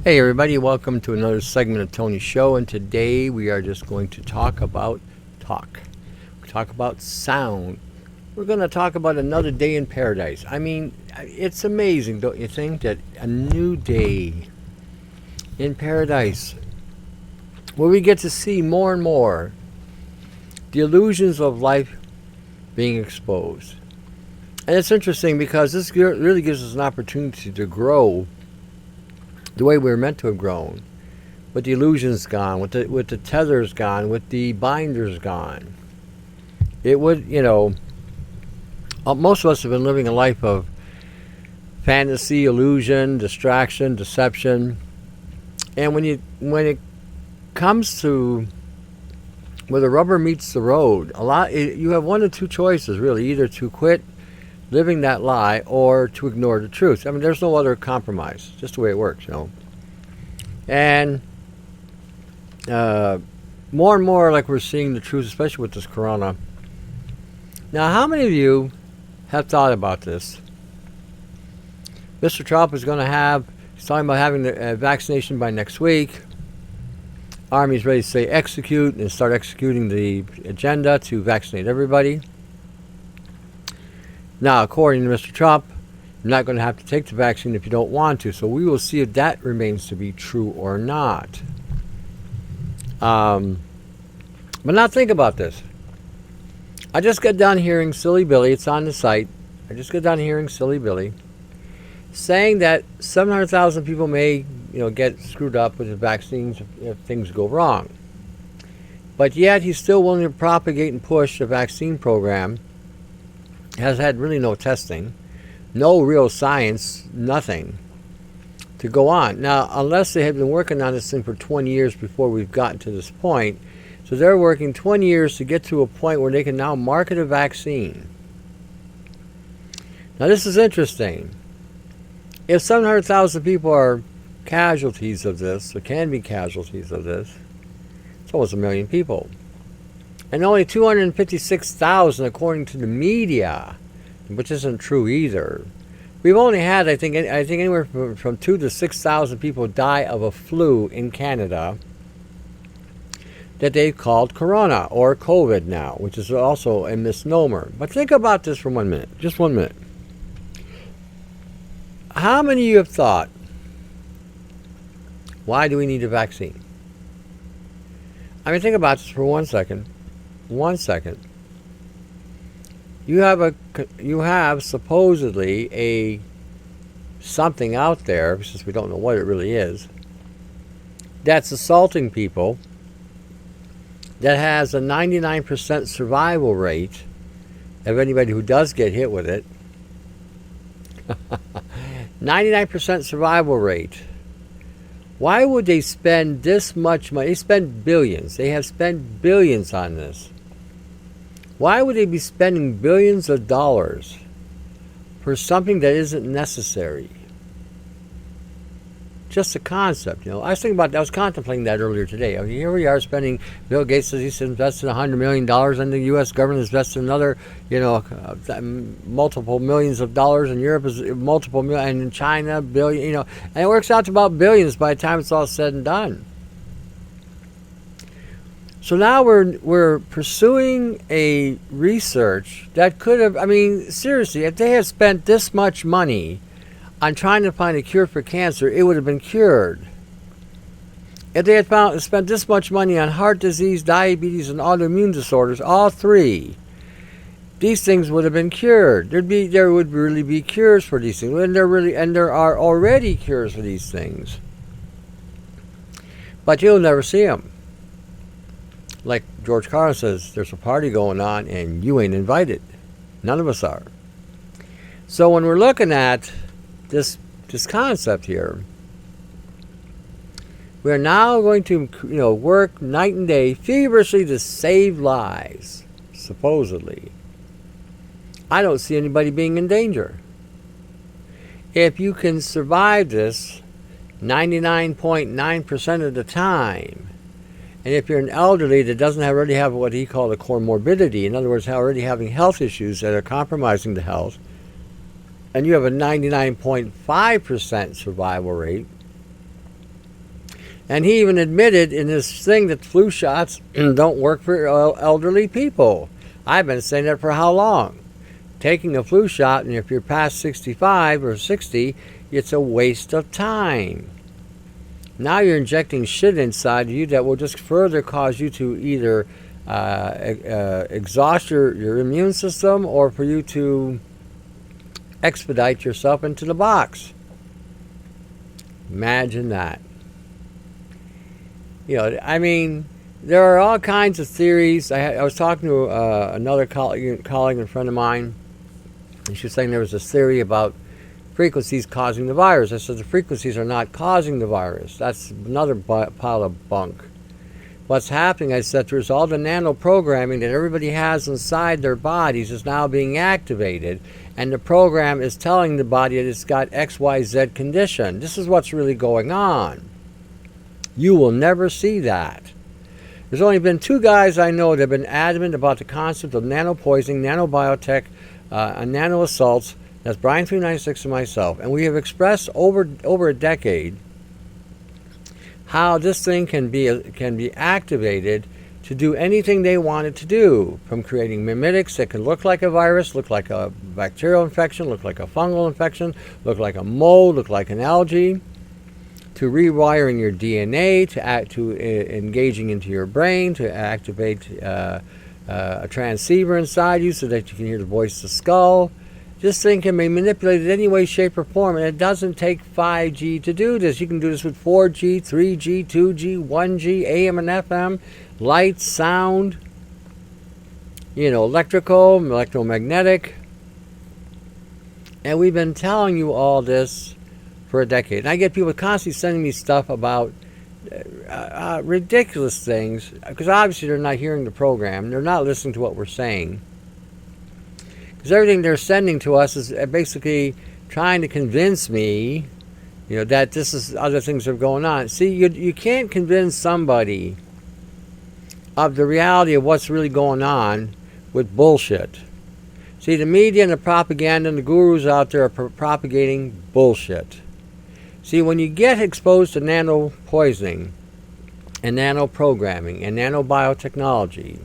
Hey everybody, welcome to another segment of Tony's Show, and today we are just going to talk about talk. We talk about sound. We're going to talk about another day in paradise. I mean, it's amazing, don't you think, that a new day in paradise where we get to see more and more the illusions of life being exposed. And it's interesting because this really gives us an opportunity to grow the way we were meant to have grown, with the illusions gone, with the tethers gone, with the binders gone. It would, most of us have been living a life of fantasy, illusion, distraction, deception, and when it comes to where the rubber meets the road, you have one of two choices really: either to quit living that lie or to ignore the truth. I mean, there's no other compromise. Just the way it works, And more and more, like we're seeing the truth, especially with this corona. Now, how many of you have thought about this? Mr. Trump is he's talking about having the vaccination by next week. Army's ready to say execute and start executing the agenda to vaccinate everybody. Now, according to Mr. Trump, you're not going to have to take the vaccine if you don't want to. So we will see if that remains to be true or not. But now think about this. I just got done hearing Silly Billy. It's on the site. I just got done hearing Silly Billy saying that 700,000 people may, get screwed up with the vaccines if things go wrong. But yet he's still willing to propagate and push the vaccine program. Has had really no testing, no real science, nothing to go on. Now, unless they had been working on this thing for 20 years before we've gotten to this point, so they're working 20 years to get to a point where they can now market a vaccine. Now, this is interesting. If 700,000 people are casualties of this, or can be casualties of this, it's almost 1 million people. And only 256,000 according to the media, which isn't true either. We've only had, I think anywhere from 2,000 to 6,000 people die of a flu in Canada that they've called corona or COVID now, which is also a misnomer. But think about this for 1 minute, just 1 minute. How many of you have thought, why do we need a vaccine? I mean, think about this for 1 second. 1 second. You have supposedly something out there, since we don't know what it really is, that's assaulting people, that has a 99% survival rate of anybody who does get hit with it. 99% survival rate. Why would they spend this much money? They spend billions. They have spent billions on this. Why would they be spending billions of dollars for something that isn't necessary? Just a concept, I was thinking about that. I was contemplating that earlier today. I mean, here we are spending. Bill Gates says he's invested $100 million, and the U.S. government has invested another, multiple millions of dollars. And Europe is multiple million, and in China, billion. And it works out to about billions by the time it's all said and done. So now we're pursuing a research that could have. I mean, seriously, if they had spent this much money on trying to find a cure for cancer, it would have been cured. If they had spent this much money on heart disease, diabetes, and autoimmune disorders, all three, these things would have been cured. There would really be cures for these things, and there are already cures for these things. But you'll never see them. Like George Carlin says, there's a party going on, and you ain't invited. None of us are. So when we're looking at this concept here, we are now going to work night and day feverishly to save lives, supposedly. I don't see anybody being in danger. If you can survive this 99.9% of the time, and if you're an elderly that doesn't already have what he called a comorbidity, in other words, already having health issues that are compromising the health, and you have a 99.5% survival rate, And he even admitted in his thing that flu shots don't work for elderly people. I've been saying that for how long? Taking a flu shot, and if you're past 65 or 60, it's a waste of time. Now you're injecting shit inside of you that will just further cause you to either exhaust your immune system, or for you to expedite yourself into the box. Imagine that. I mean, there are all kinds of theories. I was talking to another colleague and friend of mine, and she was saying there was this theory about frequencies causing the virus. I said the frequencies are not causing the virus. That's another pile of bunk. What's happening, I said, there's all the nano programming that everybody has inside their bodies is now being activated, and the program is telling the body that it's got XYZ condition. This is what's really going on. You will never see that. There's only been 2 guys I know that have been adamant about the concept of nano poisoning, nanobiotech, and nano assaults. That's Brian 396 and myself. And we have expressed over a decade how this thing can be activated to do anything they want it to do, from creating mimetics that can look like a virus, look like a bacterial infection, look like a fungal infection, look like a mold, look like an algae, to rewiring your DNA, to engaging into your brain, to activate a transceiver inside you so that you can hear the voice of the skull. This thing can be manipulated any way, shape, or form, and it doesn't take 5G to do this. You can do this with 4G, 3G, 2G, 1G, AM and FM, light, sound, electrical, electromagnetic. And we've been telling you all this for a decade. And I get people constantly sending me stuff about ridiculous things, because obviously they're not hearing the program. They're not listening to what we're saying. Because everything they're sending to us is basically trying to convince me, that this is other things that are going on. See, you can't convince somebody of the reality of what's really going on with bullshit. See, the media and the propaganda and the gurus out there are propagating bullshit. See, when you get exposed to nano poisoning and nano programming and nanobiotechnology,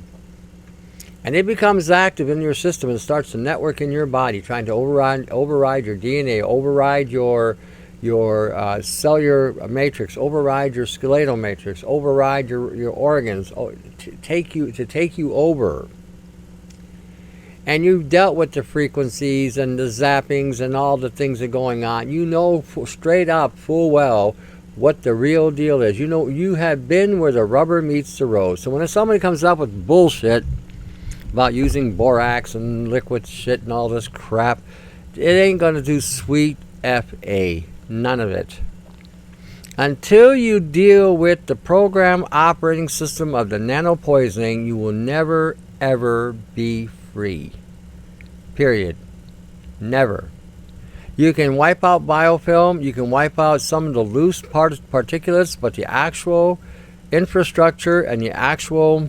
and it becomes active in your system and starts to network in your body, trying to override your DNA, override your cellular matrix, override your skeletal matrix, override your organs, to take you over. And you've dealt with the frequencies and the zappings and all the things that are going on. You know straight up, full well, what the real deal is. You have been where the rubber meets the road. So when somebody comes up with bullshit about using borax and liquid shit and all this crap, it ain't going to do sweet F-A. None of it. Until you deal with the program operating system of the nano poisoning, you will never, ever be free. Period. Never. You can wipe out biofilm, you can wipe out some of the loose particulates, but the actual infrastructure and the actual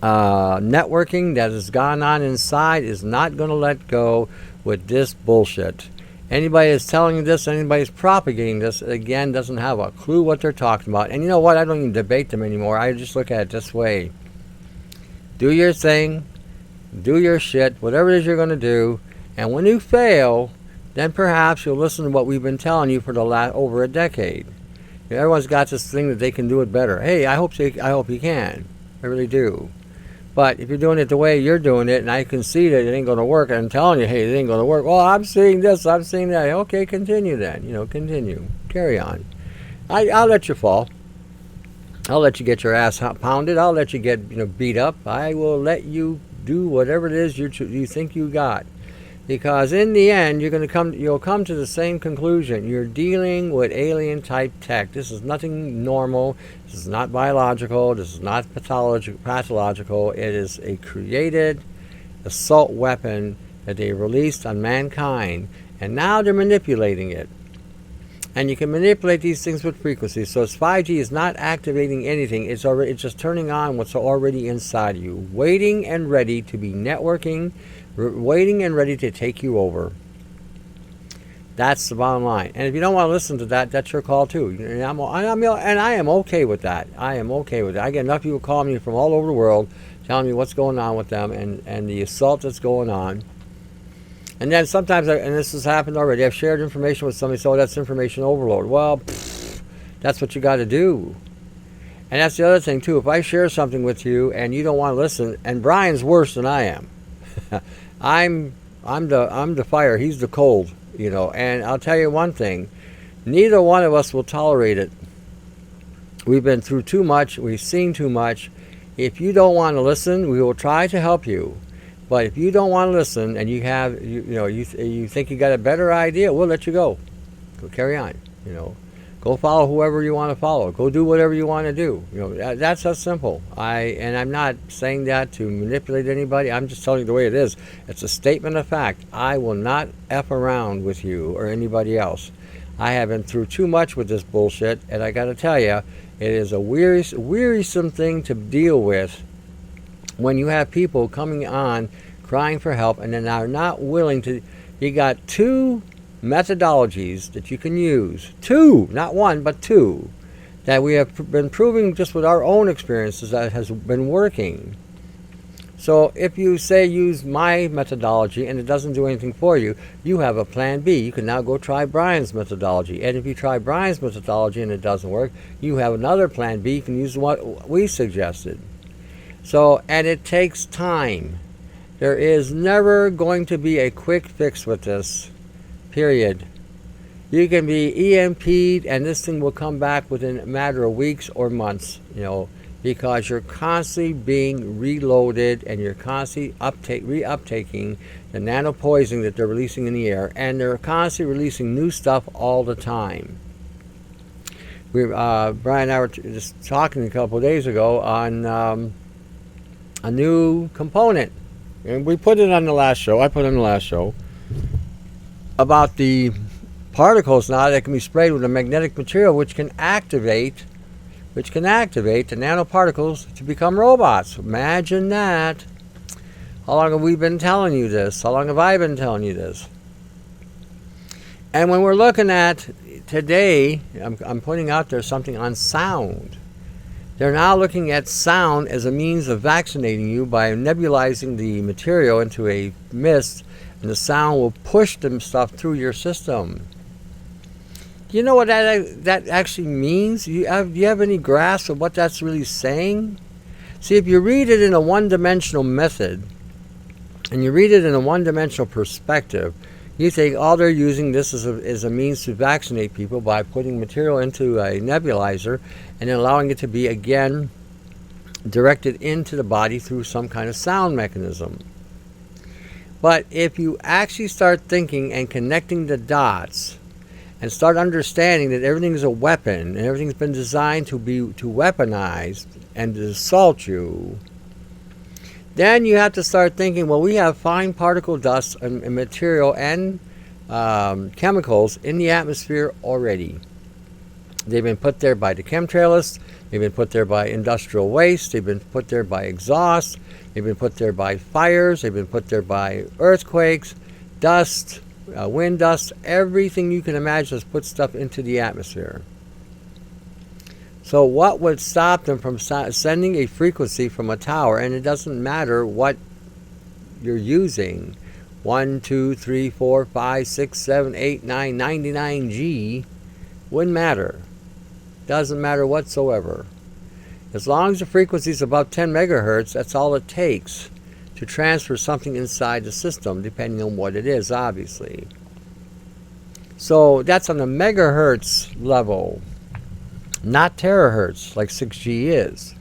networking that has gone on inside is not going to let go with this bullshit. Anybody that's telling you this, anybody that's propagating this, again, doesn't have a clue what they're talking about. And you know what? I don't even debate them anymore. I just look at it this way. Do your thing. Do your shit. Whatever it is you're going to do. And when you fail, then perhaps you'll listen to what we've been telling you for the last over a decade. Everyone's got this thing that they can do it better. Hey, I hope you can. I really do. But if you're doing it the way you're doing it, and I can see that it ain't going to work, and I'm telling you, hey, it ain't going to work. Well, I'm seeing this, I'm seeing that. Okay, continue then. Continue. Carry on. I'll let you fall. I'll let you get your ass pounded. I'll let you get beat up. I will let you do whatever it is you think you got. Because in the end, you'll come to the same conclusion. You're dealing with alien type tech. This is nothing normal. This is not biological. This is not pathological. It is a created assault weapon that they released on mankind. And now they're manipulating it. And you can manipulate these things with frequencies. So 5G is not activating anything. It's just turning on what's already inside of you. Waiting and ready to be networking. Waiting and ready to take you over. That's the bottom line. And if you don't want to listen to that, that's your call too. And I am okay with that. I am okay with it. I get enough people calling me from all over the world telling me what's going on with them and the assault that's going on. And then sometimes, and this has happened already, I've shared information with somebody, so that's information overload. Well, that's what you got to do. And that's the other thing too. If I share something with you and you don't want to listen, and Brian's worse than I am. I'm the fire, he's the cold, and I'll tell you one thing, neither one of us will tolerate it. We've been through too much, we've seen too much. If you don't want to listen, we will try to help you. But if you don't want to listen and you think you got a better idea, we'll let you go. Go carry on, Go follow whoever you want to follow. Go do whatever you want to do. That's that simple. And I'm not saying that to manipulate anybody. I'm just telling you the way it is. It's a statement of fact. I will not F around with you or anybody else. I have been through too much with this bullshit, and I got to tell you, it is a wearisome thing to deal with when you have people coming on crying for help and then are not willing to. You got two methodologies that you can use, two, not one, but two, that we have been proving just with our own experiences that has been working. So if you say use my methodology and it doesn't do anything for you, you have a plan B. You can now go try Brian's methodology. And if you try Brian's methodology and it doesn't work, you have another plan B. You can use what we suggested. So, and it takes time. There is never going to be a quick fix with this. Period. You can be EMP'd and this thing will come back within a matter of weeks or months, because you're constantly being reloaded and you're constantly re-uptaking the nanopoison that they're releasing in the air, and they're constantly releasing new stuff all the time. Brian and I were just talking a couple of days ago on a new component, and we put it on the last show. I put it on the last show about the particles now that can be sprayed with a magnetic material which can activate the nanoparticles to become robots. Imagine that. How long have we been telling you this? How long have I been telling you this? And when we're looking at today, I'm putting out there something on sound. They're now looking at sound as a means of vaccinating you by nebulizing the material into a mist, and the sound will push them stuff through your system. Do you know what that actually means? Do you have any grasp of what that's really saying? See, if you read it in a one-dimensional method, and you read it in a one-dimensional perspective, you think all they're using this as a means to vaccinate people by putting material into a nebulizer and then allowing it to be, again, directed into the body through some kind of sound mechanism. But if you actually start thinking and connecting the dots and start understanding that everything is a weapon and everything's been designed to weaponize and to assault you, then you have to start thinking, well, we have fine particle dust and material and chemicals in the atmosphere already. They've been put there by the chemtrailists. They've been put there by industrial waste. They've been put there by exhaust. They've been put there by fires. They've been put there by earthquakes, dust, wind dust. Everything you can imagine has put stuff into the atmosphere. So what would stop them from sending a frequency from a tower? And it doesn't matter what you're using. 1, 2, 3, 4, 5, 6, 7, 8, 9, 99G. Wouldn't matter. Doesn't matter whatsoever. As long as the frequency is above 10 megahertz, that's all it takes to transfer something inside the system, depending on what it is, obviously. So that's on the megahertz level, not terahertz like 6G is.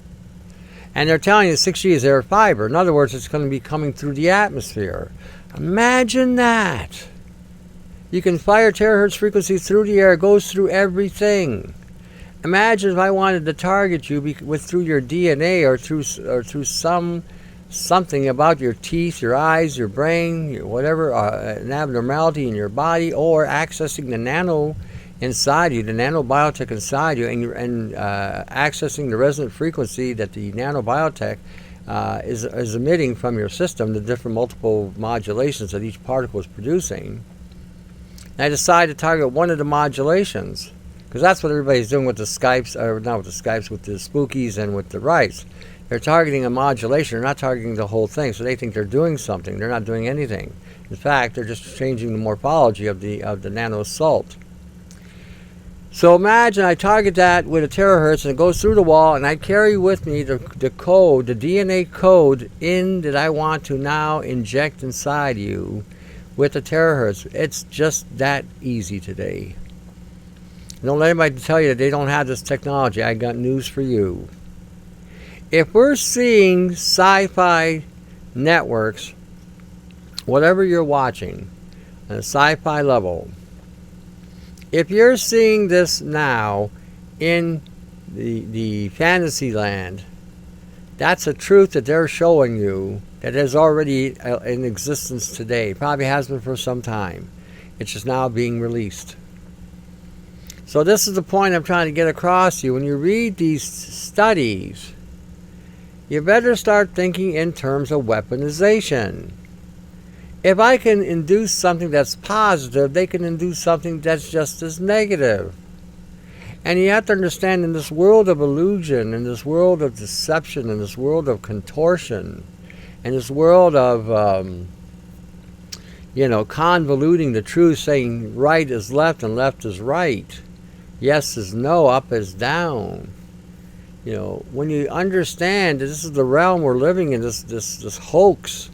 And they're telling you 6G is air fiber. In other words, it's going to be coming through the atmosphere. Imagine that. You can fire terahertz frequency through the air. It goes through everything. Imagine if I wanted to target you through your DNA or through something about your teeth, your eyes, your brain, whatever, an abnormality in your body, or accessing the nano inside you, the nanobiotech inside you, and accessing the resonant frequency that the nanobiotech is emitting from your system, the different multiple modulations that each particle is producing. And I decided to target one of the modulations, because that's what everybody's doing with the Skypes, or not with the Skypes, with the Spookies and with the Rights. They're targeting a modulation. They're not targeting the whole thing, so they think they're doing something. They're not doing anything. In fact, they're just changing the morphology of the nano salt. So imagine I target that with a terahertz, and it goes through the wall, and I carry with me the code, the DNA code in that I want to now inject inside you with a terahertz. It's just that easy today. Don't let anybody tell you that they don't have this technology. I got news for you. If we're seeing sci-fi networks, whatever you're watching, on a sci-fi level, if you're seeing this now in the fantasy land, that's a truth that they're showing you that is already in existence today. Probably has been for some time. It's just now being released. So this is the point I'm trying to get across to you. When you read these studies, you better start thinking in terms of weaponization. If I can induce something that's positive, they can induce something that's just as negative. And you have to understand, in this world of illusion, in this world of deception, in this world of contortion, in this world of, convoluting the truth, saying right is left and left is right, yes is no, up is down. When you understand that this is the realm we're living in, this hoax,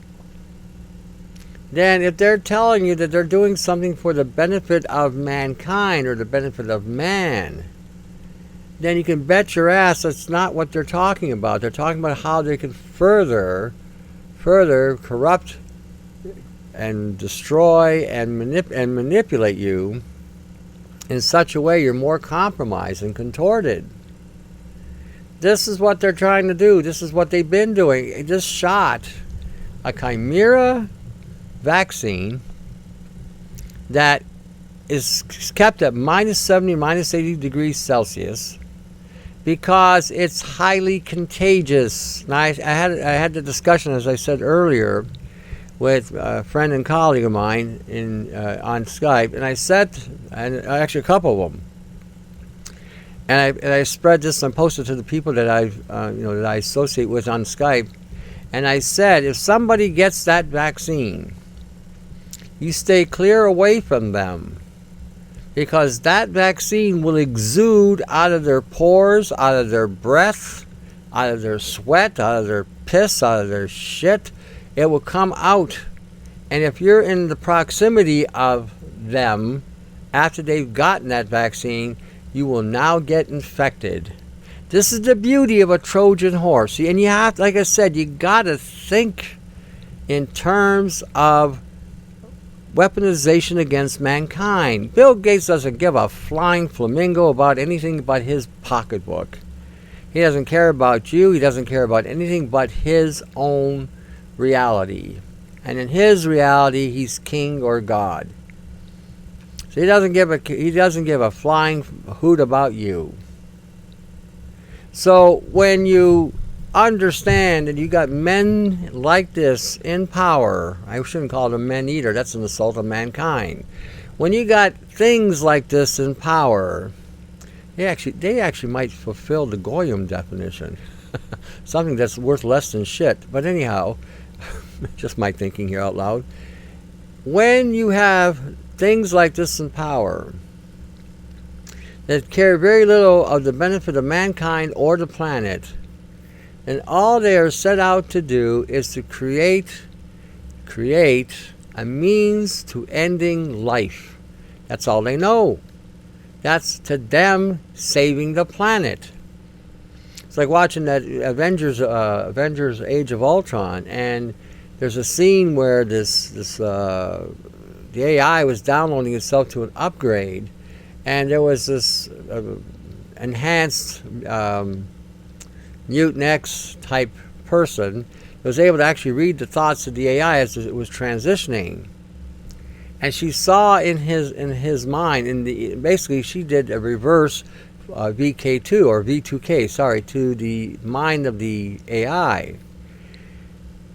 then if they're telling you that they're doing something for the benefit of mankind or the benefit of man, then you can bet your ass that's not what they're talking about. They're talking about how they can further corrupt and destroy and manipulate you in such a way you're more compromised and contorted. This is what they're trying to do. This is what they've been doing. They just shot a chimera vaccine that is kept at minus 70, minus 80 degrees Celsius because it's highly contagious. Now, I had the discussion, as I said earlier, with a friend and colleague of mine on Skype, and I said, and actually a couple of them, and I spread this and posted to the people that that I associate with on Skype, and I said, if somebody gets that vaccine, you stay clear away from them, because that vaccine will exude out of their pores, out of their breath, out of their sweat, out of their piss, out of their shit. It will come out. And if you're in the proximity of them after they've gotten that vaccine, you will now get infected. This is the beauty of a Trojan horse. And you have, like I said, you got to think in terms of weaponization against mankind. Bill Gates doesn't give a flying flamingo about anything but his pocketbook. He doesn't care about you. He doesn't care about anything but his own reality. And in his reality, he's king or God. So he doesn't give a flying hoot about you. So when you understand that you got men like this in power, I shouldn't call them men either, that's an assault of mankind. When you got things like this in power, they actually might fulfill the Goyim definition. Something that's worth less than shit. But anyhow, just my thinking here out loud. When you have things like this in power that care very little of the benefit of mankind or the planet, and all they are set out to do is to create a means to ending life. That's all they know. That's, to them, saving the planet. It's like watching that Avengers Age of Ultron, and there's a scene where the AI was downloading itself to an upgrade, and there was this enhanced Mutant X type person that was able to actually read the thoughts of the AI as it was transitioning. And she saw in his mind, basically she did a reverse VK2 or V2K, to the mind of the AI.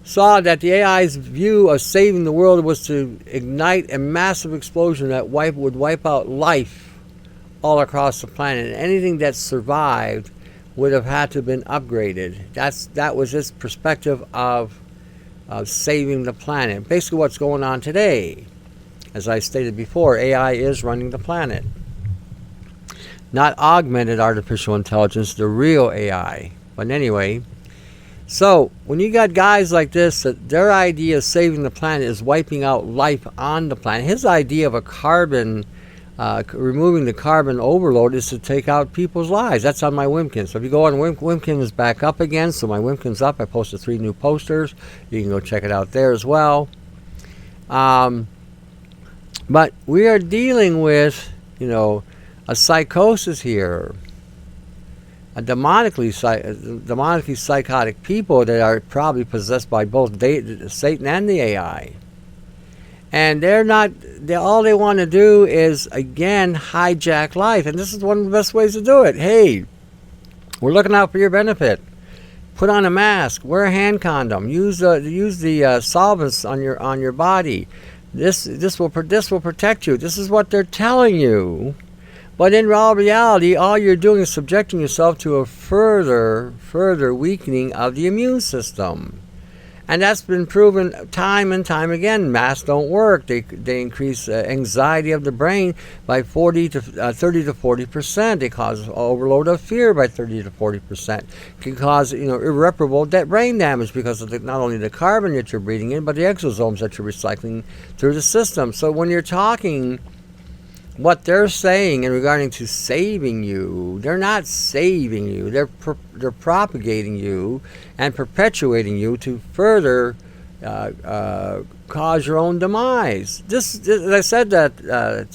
saw that the AI's view of saving the world was to ignite a massive explosion that would wipe out life all across the planet. And anything that survived would have had to have been upgraded. That was its perspective of saving the planet. Basically what's going on today. As I stated before, AI is running the planet. Not augmented artificial intelligence, the real AI. But anyway, so when you got guys like this, that their idea of saving the planet is wiping out life on the planet. His idea of a carbon, removing the carbon overload is to take out people's lives. That's on my Wimkin. So if you go on Wimkin is back up again. So my Wimkin's up. I posted 3 new posters. You can go check it out there as well. But we are dealing with, a psychosis here. A demonically psychotic people that are probably possessed by both Satan and the AI. And all they want to do is, again, hijack life. And this is one of the best ways to do it. Hey, we're looking out for your benefit. Put on a mask. Wear a hand condom. Use the solvents on your body. This will protect you. This is what they're telling you. But in all reality, all you're doing is subjecting yourself to a further weakening of the immune system. And that's been proven time and time again. Masks don't work. They increase anxiety of the brain by 30 to 40%. They cause overload of fear by 30 to 40%. Can cause irreparable brain damage because of not only the carbon that you're breathing in, but the exosomes that you're recycling through the system. So when you're talking, what they're saying in regarding to saving you, they're not saving you. They're propagating you and perpetuating you to further cause your own demise. This I said that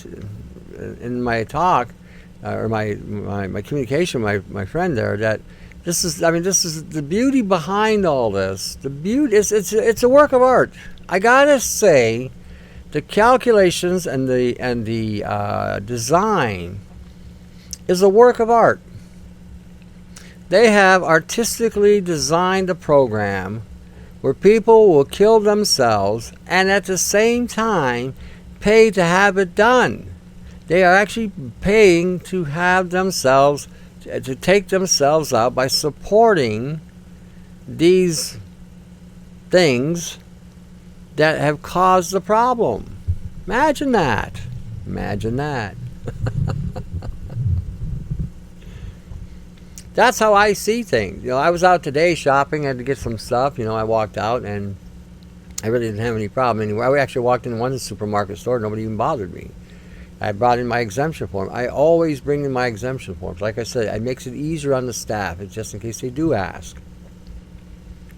in my talk or my communication with my friend there, that this is the beauty behind all this. The beauty it's a work of art. I gotta say, the calculations and the design is a work of art. They have artistically designed a program where people will kill themselves and at the same time pay to have it done. They are actually paying to have themselves, to take themselves out by supporting these things that have caused the problem. Imagine that. Imagine that. That's how I see things. I was out today shopping. I had to get some stuff. I walked out and I really didn't have any problem anywhere. I actually walked in one supermarket store. Nobody even bothered me. I brought in my exemption form. I always bring in my exemption forms. Like I said, it makes it easier on the staff. It's just in case they do ask.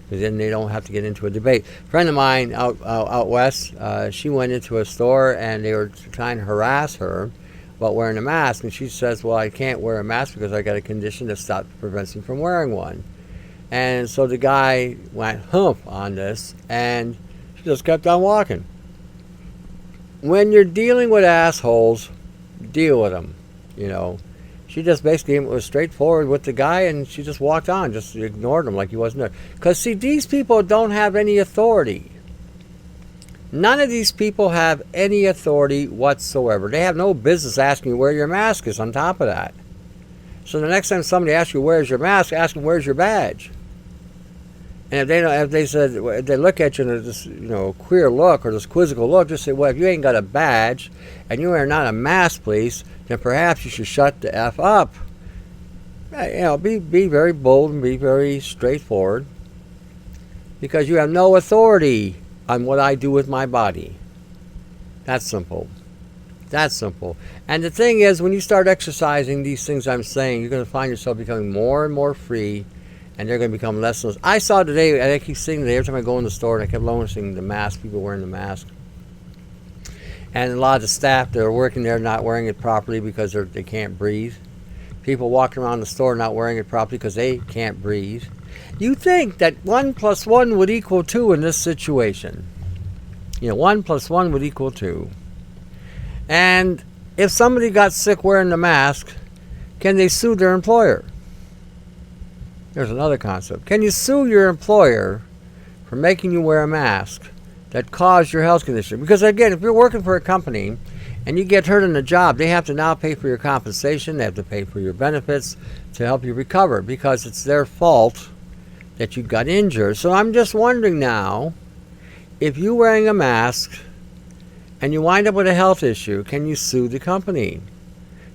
Because then they don't have to get into a debate. A friend of mine out west, she went into a store and they were trying to harass her about wearing a mask. And she says, well, I can't wear a mask because I got a condition that prevents me from wearing one. And so the guy went humph on this and she just kept on walking. When you're dealing with assholes, deal with them, She just basically was straightforward with the guy and she just walked on, just ignored him like he wasn't there. Because, see, these people don't have any authority. None of these people have any authority whatsoever. They have no business asking you where your mask is on top of that. So the next time somebody asks you where's your mask, ask them where's your badge. And if they look at you in this queer look or this quizzical look, just say, well, if you ain't got a badge and you are not a mask police, then perhaps you should shut the F up. Be very bold and be very straightforward, because you have no authority on what I do with my body. That's simple. That's simple. And the thing is, when you start exercising these things I'm saying, you're going to find yourself becoming more and more free, and they're going to become less and less. I saw today, and I keep seeing today, every time I go in the store, and I kept noticing the mask, people wearing the mask. And a lot of the staff that are working there not wearing it properly because they can't breathe. People walking around the store not wearing it properly because they can't breathe. You think that 1 + 1 would equal 2 in this situation. 1 + 1 would equal 2. And if somebody got sick wearing the mask, can they sue their employer? There's another concept. Can you sue your employer for making you wear a mask that caused your health condition. Because again, if you're working for a company and you get hurt in a job, they have to now pay for your compensation, they have to pay for your benefits to help you recover, because it's their fault that you got injured. So I'm just wondering now, if you're wearing a mask and you wind up with a health issue, can you sue the company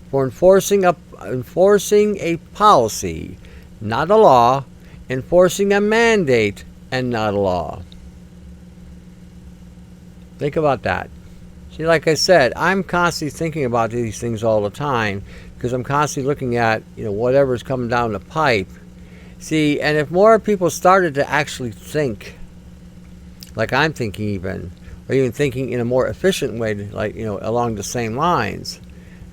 for enforcing a policy, not a law, enforcing a mandate and not a law? Think about that. See, like I said, I'm constantly thinking about these things all the time, because I'm constantly looking at, whatever's coming down the pipe. See, and if more people started to actually think like I'm thinking, even, or even thinking in a more efficient way, like, along the same lines,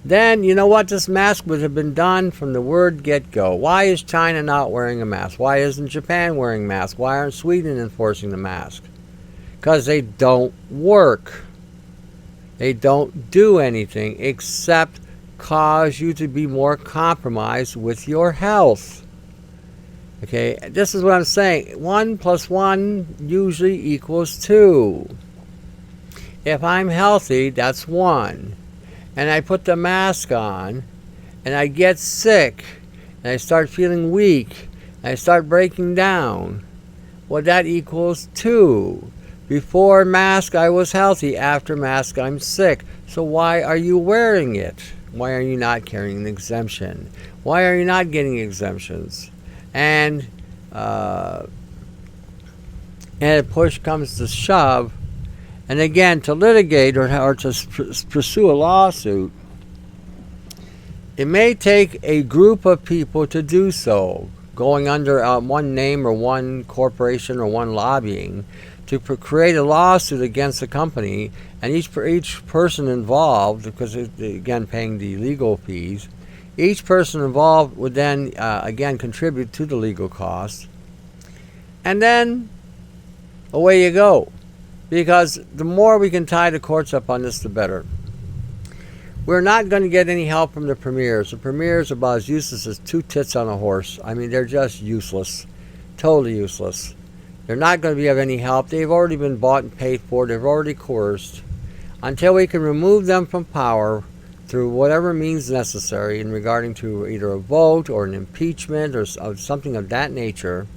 then you know what? This mask would have been done from the word get-go. Why is China not wearing a mask? Why isn't Japan wearing masks? Why aren't Sweden enforcing the mask? Because they don't work. They don't do anything except cause you to be more compromised with your health. Okay, this is what I'm saying. 1 + 1 usually equals 2. If I'm healthy, that's 1. And I put the mask on, and I get sick, and I start feeling weak, and I start breaking down. Well, that equals 2. Before mask, I was healthy. After mask, I'm sick. So why are you wearing it? Why are you not carrying an exemption? Why are you not getting exemptions? And if push comes to shove, and again, to litigate or to pursue a lawsuit, it may take a group of people to do so, going under one name or one corporation or one lobbying, to create a lawsuit against the company, and each person involved, because again, paying the legal fees, each person involved would then again contribute to the legal costs, and then away you go. Because the more we can tie the courts up on this, the better. We're not going to get any help from the premiers. The premiers are about as useless as 2 tits on a horse. I mean, they're just useless. Totally useless. They're not going to be of any help. They've already been bought and paid for. They've already coerced. Until we can remove them from power through whatever means necessary in regarding to either a vote or an impeachment or something of that nature,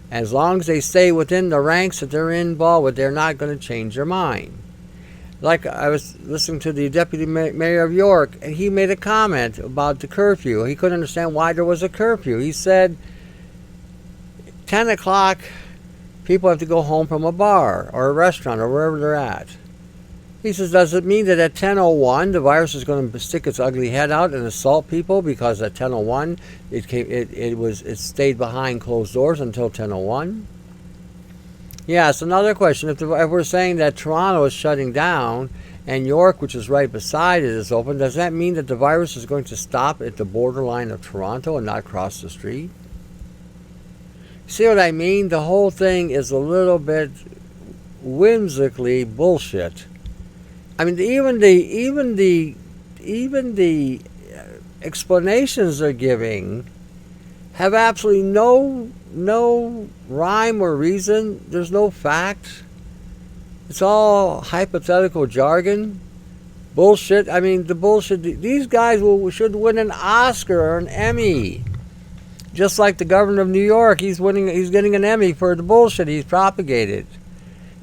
as long as they stay within the ranks that they're involved with, they're not going to change their mind. Like, I was listening to the deputy mayor of York, and he made a comment about the curfew. He couldn't understand why there was a curfew. He said 10 o'clock, people have to go home from a bar or a restaurant or wherever they're at. He says, does it mean that at 10:01 the virus is going to stick its ugly head out and assault people, because at 10:01 it stayed behind closed doors until 10:01? Yes, another question. If we're saying that Toronto is shutting down and York, which is right beside it, is open, does that mean that the virus is going to stop at the borderline of Toronto and not cross the street? See what I mean? The whole thing is a little bit whimsically bullshit. I mean, even the explanations they're giving have absolutely no rhyme or reason. There's no fact. It's all hypothetical jargon, bullshit. I mean, the bullshit. These guys should win an Oscar or an Emmy, just like the governor of New York. He's getting an Emmy for the bullshit he's propagated.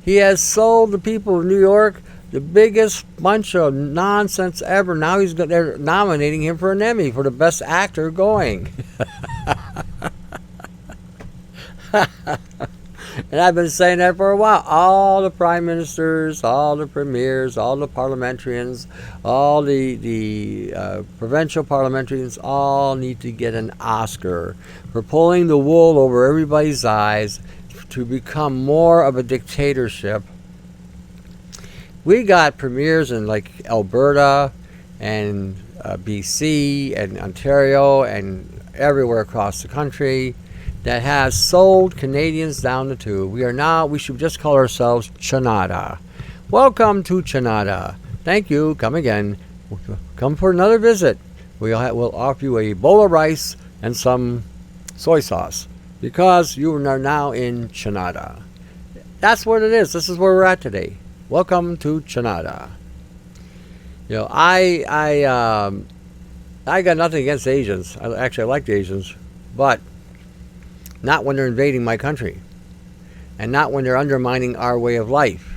He has sold the people of New York the biggest bunch of nonsense ever. Now they're nominating him for an Emmy for the best actor going. And I've been saying that for a while. All the prime ministers, all the premiers, all the parliamentarians, all the provincial parliamentarians all need to get an Oscar for pulling the wool over everybody's eyes to become more of a dictatorship. We got premiers in like Alberta and BC and Ontario and everywhere across the country that has sold Canadians down the tube. We should just call ourselves Canada. Welcome to Canada. Thank you. Come again. Come for another visit. We'll offer you a bowl of rice and some soy sauce. because you are now in Canada. That's what it is. This is where we're at today. Welcome to Canada. You know, I got nothing against Asians. I like the Asians, but not when they're invading my country, and not when they're undermining our way of life.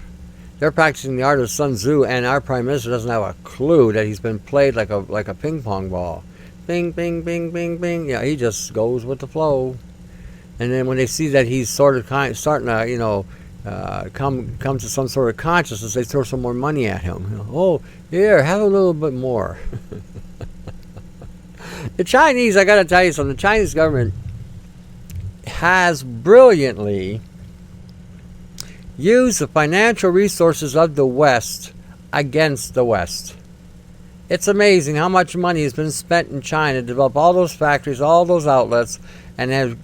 They're practicing the art of Sun Tzu, and our prime minister doesn't have a clue that he's been played like a ping pong ball. Bing, bing, bing, bing, bing. Yeah, he just goes with the flow. And then when they see that he's starting to, come to some sort of consciousness, they throw some more money at him. You know, oh, here, have a little bit more. The Chinese, I got to tell you something. The Chinese government has brilliantly used the financial resources of the West against the West. It's amazing how much money has been spent in China to develop all those factories, all those outlets, and have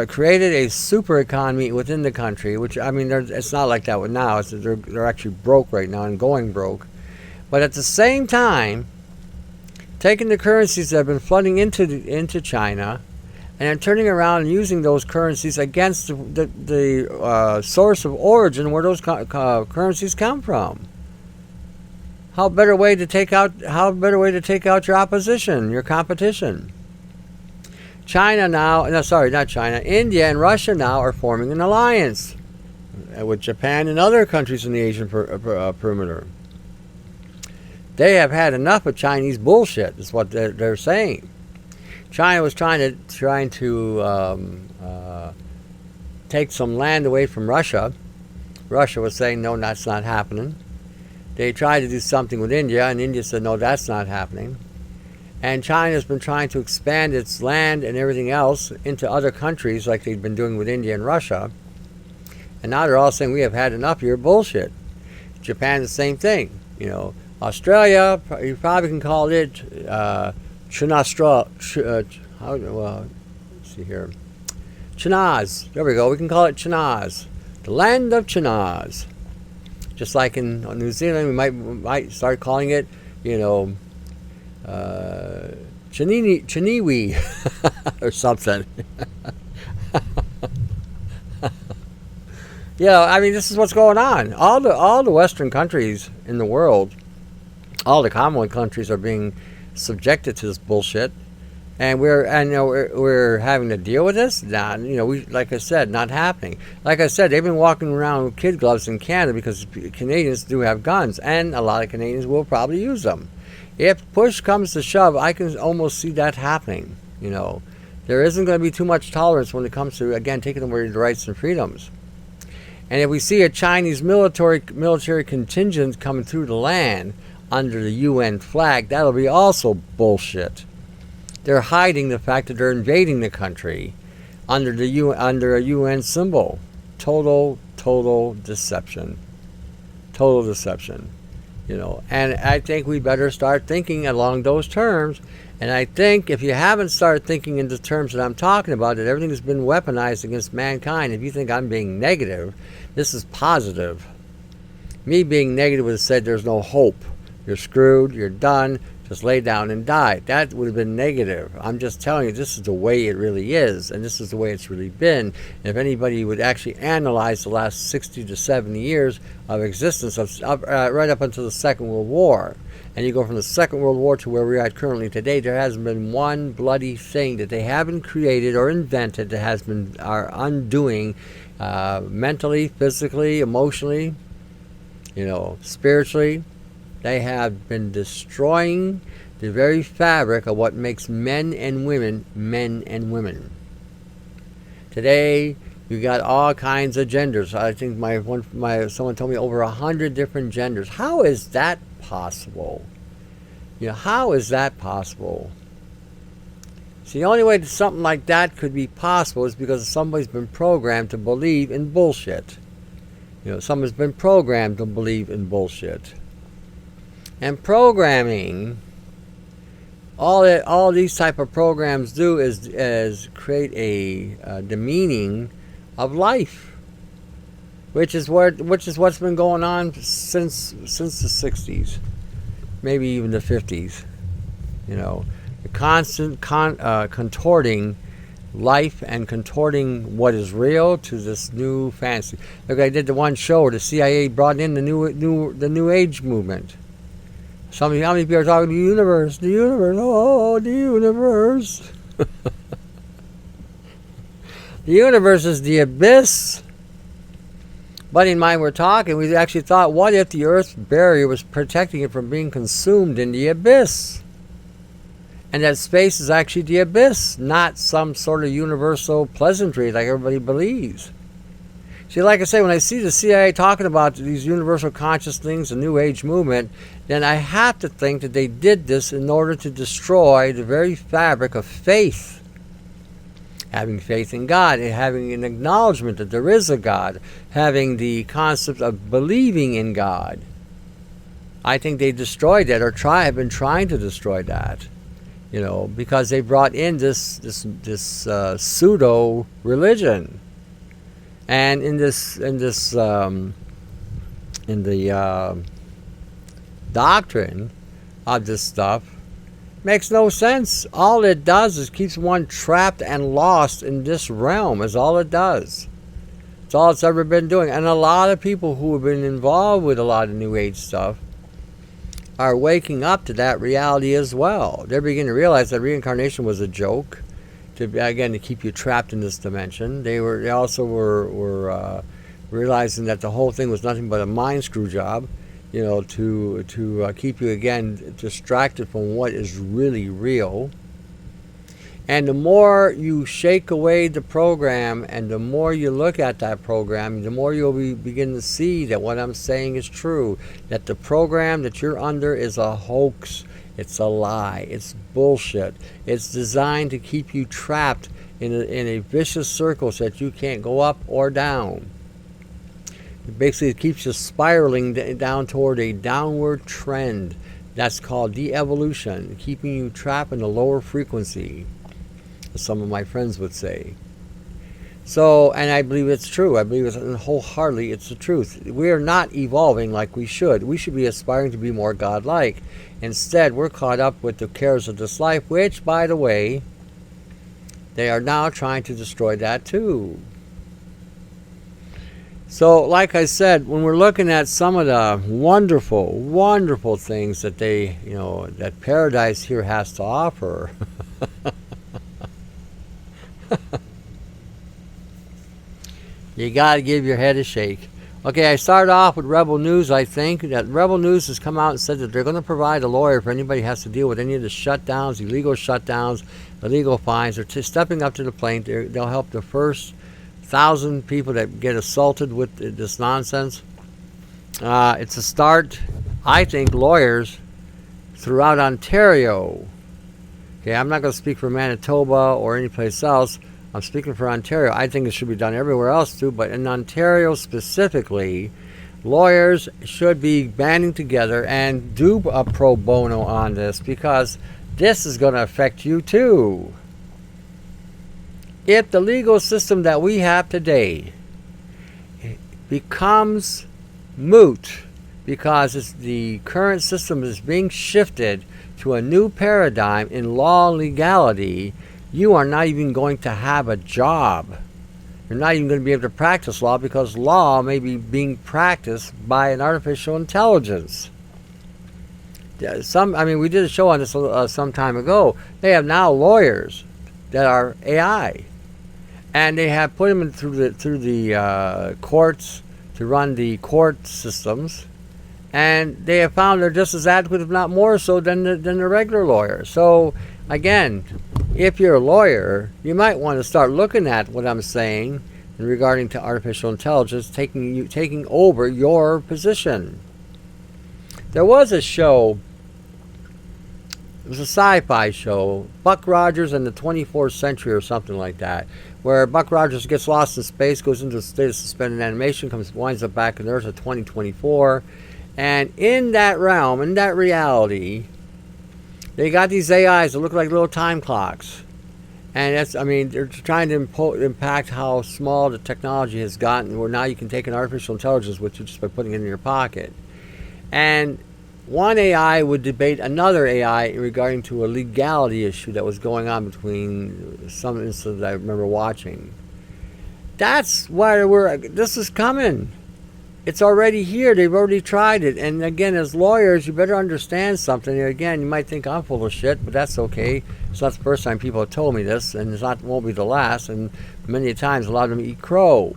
created a super economy within the country, which, I mean, it's not like that now. They're actually broke right now and going broke. But at the same time, taking the currencies that have been flooding into China and then turning around and using those currencies against the source of origin where those currencies come from. How better way to take out your opposition, your competition? India and Russia now are forming an alliance with Japan and other countries in the Asian perimeter. They have had enough of Chinese bullshit, is what they're saying. China was trying to take some land away from Russia. Russia was saying, no, that's not happening. They tried to do something with India, and India said, no, that's not happening. And China's been trying to expand its land and everything else into other countries like they've been doing with India and Russia. And now they're all saying, we have had enough of your bullshit. Japan, the same thing. You know, Australia, you probably can call it Chinastra. Let's see here. Chinaz. There we go. We can call it Chinaz. The land of Chinaz. Just like in New Zealand, we might start calling it, Chiniwi or something. I mean, this is what's going on. All the Western countries in the world, all the Commonwealth countries are being subjected to this bullshit, and we're having to deal with this. Like I said, not happening. Like I said, they've been walking around with kid gloves in Canada because Canadians do have guns, and a lot of Canadians will probably use them. If push comes to shove, I can almost see that happening. There isn't going to be too much tolerance when it comes to, again, taking away the rights and freedoms. And if we see a Chinese military contingent coming through the land under the UN flag, that'll be also bullshit. They're hiding the fact that they're invading the country under a UN symbol. Total deception. Total deception. And I think we better start thinking along those terms. And I think if you haven't started thinking in the terms that I'm talking about, that everything has been weaponized against mankind, if you think I'm being negative, this is positive. Me being negative would have said there's no hope. You're screwed, you're done, just lay down and die. That would have been negative. I'm just telling you, this is the way it really is, and this is the way it's really been. And if anybody would actually analyze the last 60 to 70 years of existence, right up until the Second World War, and you go from the Second World War to where we're at currently today, there hasn't been one bloody thing that they haven't created or invented that has been our undoing, mentally, physically, emotionally, spiritually. They have been destroying the very fabric of what makes men and women men and women. Today, you got all kinds of genders. I think someone told me over 100 different genders. How is that possible? How is that possible? See, the only way that something like that could be possible is because somebody's been programmed to believe in bullshit. Someone's been programmed to believe in bullshit. And programming, all these type of programs do is create the meaning of life, which is what's been going on since the 60s, maybe even the 50s. The constant contorting life and contorting what is real to this new fantasy. Look, I did the one show where the CIA brought in the new age movement. How many people are talking the universe, the universe. The universe is the abyss. Buddy and I were talking, we actually thought, what if the Earth's barrier was protecting it from being consumed in the abyss? And that space is actually the abyss, not some sort of universal pleasantry like everybody believes. See, like I say, when I see the CIA talking about these universal conscious things, the New Age movement, then I have to think that they did this in order to destroy the very fabric of faith. Having faith in God, and having an acknowledgement that there is a God, having the concept of believing in God. I think they destroyed that, or have been trying to destroy that, because they brought in this pseudo religion, and in the doctrine of this stuff. Makes no sense. All it does is keeps one trapped and lost in this realm, is all it does. It's all it's ever been doing. And a lot of people who have been involved with a lot of New Age stuff are waking up to that reality as well. They're beginning to realize that reincarnation was a joke, to keep you trapped in this dimension. They also were realizing that the whole thing was nothing but a mind screw job. To keep you again distracted from what is really real. And the more you shake away the program, and the more you look at that program, the more you'll begin to see that what I'm saying is true. That the program that you're under is a hoax. It's a lie. It's bullshit. It's designed to keep you trapped in a vicious circle so that you can't go up or down. Basically, it keeps you spiraling down toward a downward trend. That's called de-evolution, keeping you trapped in a lower frequency, as some of my friends would say. So, and I believe it's true. I believe wholeheartedly it's the truth. We are not evolving like we should. We should be aspiring to be more godlike. Instead, we're caught up with the cares of this life, which, by the way, they are now trying to destroy that too. So, like I said, when we're looking at some of the wonderful, wonderful things that that paradise here has to offer, you got to give your head a shake. Okay, I started off with Rebel News. I think that Rebel News has come out and said that they're going to provide a lawyer if anybody has to deal with any of the shutdowns, illegal fines. They're stepping up to the plate. They'll help the first 1,000 people that get assaulted with this nonsense. It's a start. I think lawyers throughout Ontario. Okay, I'm not going to speak for Manitoba or any place else. I'm speaking for Ontario. I think it should be done everywhere else too, but in Ontario specifically, lawyers should be banding together and do a pro bono on this, because this is going to affect you too. If the legal system that we have today becomes moot because the current system is being shifted to a new paradigm in law legality, you are not even going to have a job. You're not even going to be able to practice law, because law may be being practiced by an artificial intelligence. We did a show on this some time ago. They have now lawyers that are AI. And they have put them through the courts to run the court systems, and they have found they're just as adequate, if not more so, than the regular lawyer. So again, if you're a lawyer, you might want to start looking at what I'm saying regarding to artificial intelligence taking over your position. There was a show. It was a sci-fi show, Buck Rogers and the 24th Century or something like that, where Buck Rogers gets lost in space, goes into a state of suspended animation, winds up back on Earth in 2024. And in that realm, in that reality, they got these AIs that look like little time clocks. And they're trying to impact how small the technology has gotten, where now you can take an artificial intelligence with you just by putting it in your pocket. And one AI would debate another AI regarding to a legality issue that was going on between some instances I remember watching. That's why this is coming. It's already here. They've already tried it. And again, as lawyers, you better understand something. Again, you might think I'm full of shit, but that's okay. It's not the first time people have told me this, and won't be the last. And many times, a lot of them eat crow.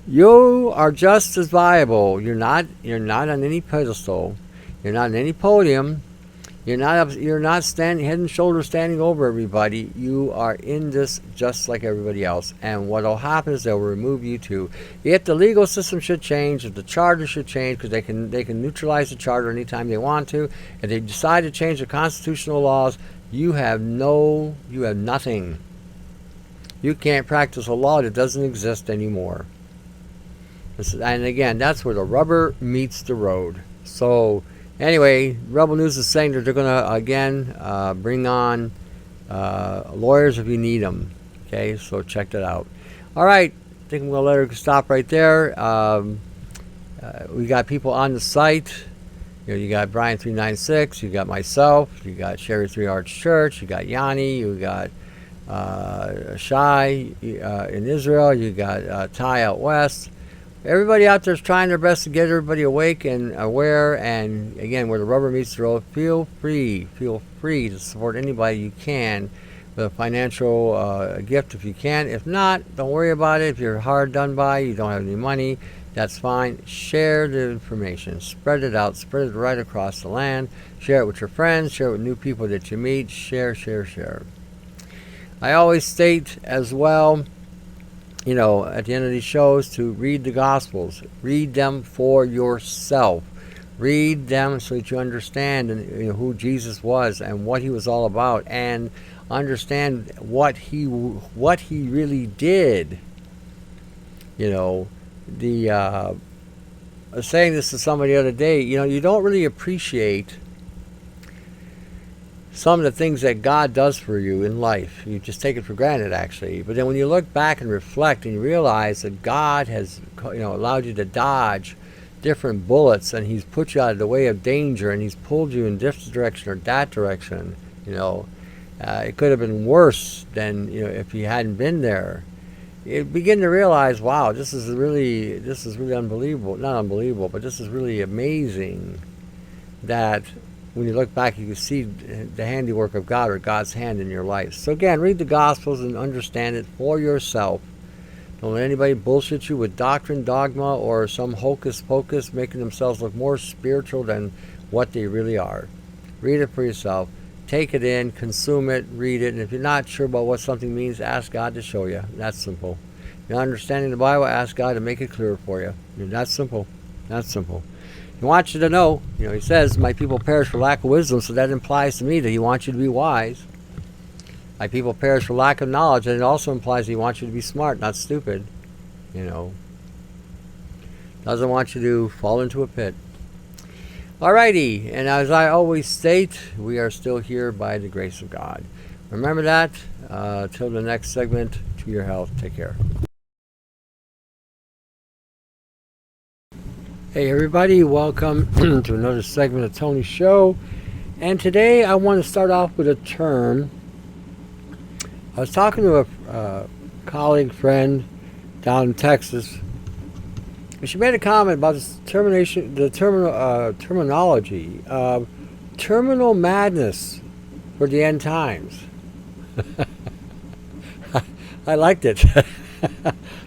You are just as viable. You're not on any pedestal. You're not on any podium. You're not standing head and shoulders standing over everybody. You are in this just like everybody else. And what will happen is they'll remove you too. If the legal system should change, if the charter should change, because they can neutralize the charter anytime they want to. If they decide to change the constitutional laws, you have nothing. You can't practice a law that doesn't exist anymore. And again, that's where the rubber meets the road. So anyway, Rebel News is saying that they're going to, again, bring on lawyers if you need them. Okay, so check that out. All right, I think I'm going to let her stop right there. We got people on the site. You got Brian396, you got myself, you got Sherry 3 Arch Church, you got Yanni, you got Shai in Israel, you got Ty out west. Everybody out there is trying their best to get everybody awake and aware, and again, where the rubber meets the road, feel free to support anybody you can with a financial gift if you can. If not, don't worry about it. If you're hard done by, you don't have any money, that's fine. Share the information, spread it out, spread it right across the land. Share it with your friends, share it with new people that you meet. Share. I always state as well, at the end of these shows, to read the Gospels. Read them for yourself. Read them so that you understand who Jesus was and what he was all about, and understand what he really did. I was saying this to somebody the other day. You don't really appreciate some of the things that God does for you in life. You just take it for granted, actually. But then when you look back and reflect and you realize that God has allowed you to dodge different bullets, and he's put you out of the way of danger, and he's pulled you in this direction or that direction, it could have been worse than if you hadn't been there. You begin to realize, wow, this is really unbelievable. Not unbelievable, but this is really amazing that when you look back, you can see the handiwork of God, or God's hand in your life. So again, read the Gospels and understand it for yourself. Don't let anybody bullshit you with doctrine, dogma, or some hocus pocus, making themselves look more spiritual than what they really are. Read it for yourself. Take it in, consume it, read it. And if you're not sure about what something means, ask God to show you. That's simple. If you're not understanding the Bible, ask God to make it clearer for you. That's simple. He wants you to know. He says, my people perish for lack of wisdom, so that implies to me that he wants you to be wise. My people perish for lack of knowledge, and it also implies that he wants you to be smart, not stupid. Doesn't want you to fall into a pit. Alrighty, and as I always state, we are still here by the grace of God. Remember that. Till the next segment, to your health. Take care. Hey everybody, welcome to another segment of Tony's Show. And today I want to start off with a term. I was talking to a colleague, friend down in Texas, and she made a comment about this terminology of terminal madness for the end times. I liked it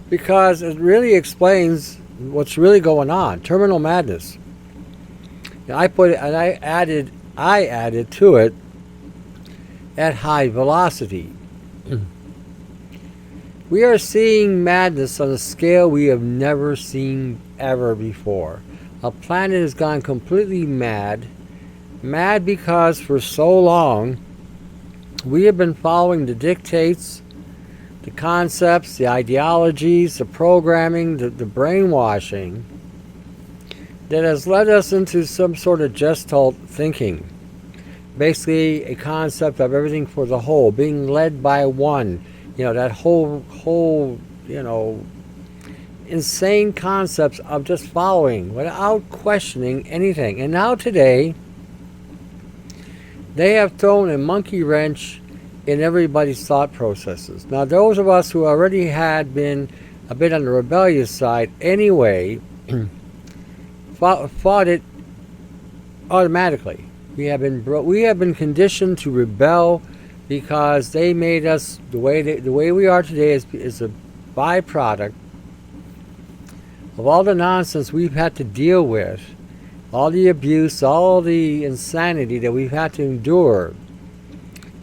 because it really explains what's really going on. Terminal madness. And I added to it at high velocity. We are seeing madness on a scale we have never seen ever before. Our planet has gone completely mad. Mad because for so long we have been following the dictates, the concepts, the ideologies, the programming, the brainwashing that has led us into some sort of gestalt thinking. Basically a concept of everything for the whole, being led by one. That whole insane concepts of just following without questioning anything. And now today, they have thrown a monkey wrench in everybody's thought processes. Now, those of us who already had been a bit on the rebellious side anyway, fought it automatically. We have been conditioned to rebel because they made us the way we are today is a byproduct of all the nonsense we've had to deal with, all the abuse, all the insanity that we've had to endure,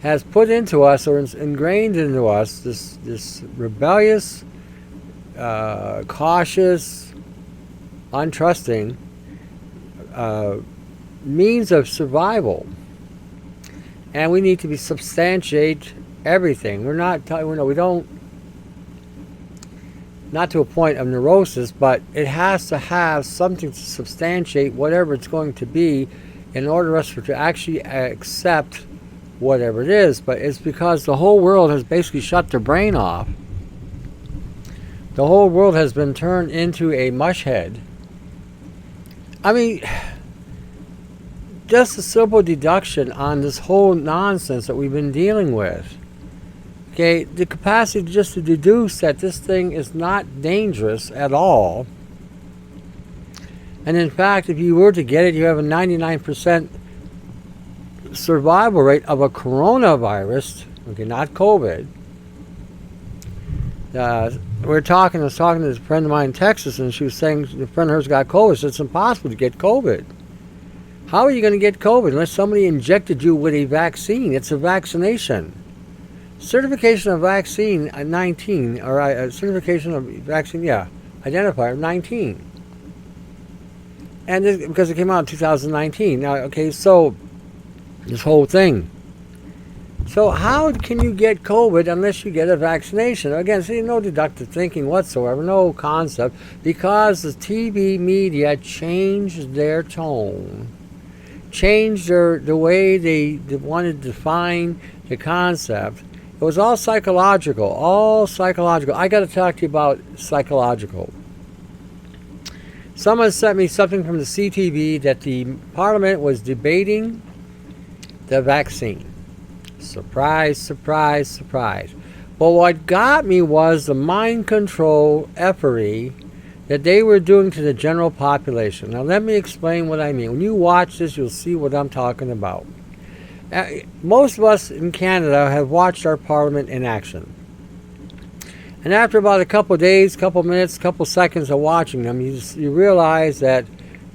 has put into us or ingrained into us this rebellious, cautious, untrusting means of survival. And we need to be substantiate everything. We're not, we don't, not to a point of neurosis, but it has to have something to substantiate whatever it's going to be in order for us to actually accept whatever it is. But it's because the whole world has basically shut their brain off. The whole world has been turned into a mush head. I mean, just a simple deduction on this whole nonsense that we've been dealing with. Okay, the capacity just to deduce that this thing is not dangerous at all. And in fact, if you were to get it, you have a 99% survival rate of a coronavirus. Okay, not COVID. I was talking to this friend of mine in Texas, and she was saying a friend of hers got COVID, so it's impossible to get COVID. How are you going to get COVID unless somebody injected you with a vaccine? It's a vaccination. Certification of vaccine at 19, or certification of vaccine, identifier 19. And because it came out in 2019. Now, okay, so this whole thing. So how can you get COVID unless you get a vaccination? Again, see, no deductive thinking whatsoever, no concept, because the TV media changed their tone, changed the way they wanted to define the concept. It was all psychological, I got to talk to you about psychological. Someone sent me something from the CTV that the Parliament was debating the vaccine. Surprise, surprise, surprise. But what got me was the mind control effery that they were doing to the general population. Now let me explain what I mean. When you watch this, you'll see what I'm talking about. Most of us in Canada have watched our Parliament in action. And after about a couple of days, couple minutes, couple seconds of watching them, you realize that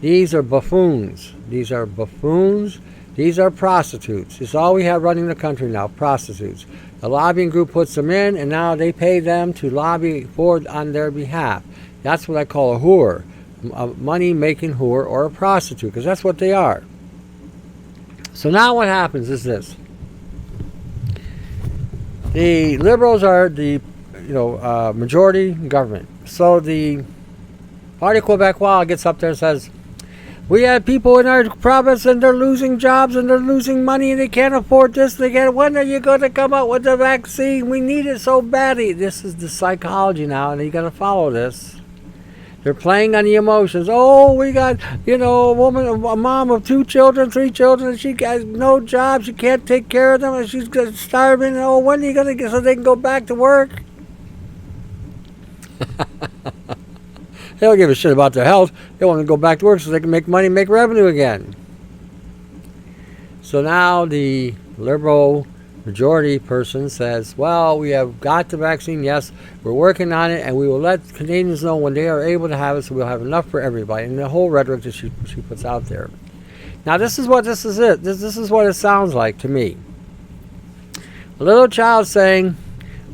these are buffoons. These are buffoons. These are prostitutes. It's all we have running the country now, prostitutes. The lobbying group puts them in, and now they pay them to lobby on their behalf. That's what I call a whore, a money-making whore or a prostitute, because that's what they are. So now what happens is this. The Liberals are the majority government. So the Parti Québécois gets up there and says, we have people in our province and they're losing jobs and they're losing money and they can't afford this. When are you going to come out with the vaccine? We need it so badly. This is the psychology now, and you got to follow this. They're playing on the emotions. Oh, we got, a woman, a mom of 2 children, 3 children. She got no job. She can't take care of them. And she's starving. Oh, when are you going to get so they can go back to work? They don't give a shit about their health. They want to go back to work so they can make money, make revenue again. So now the Liberal majority person says, well, we have got the vaccine, yes, we're working on it, and we will let Canadians know when they are able to have it, so we'll have enough for everybody, and the whole rhetoric that she puts out there. Now this is what this is what it sounds like to me. A little child saying,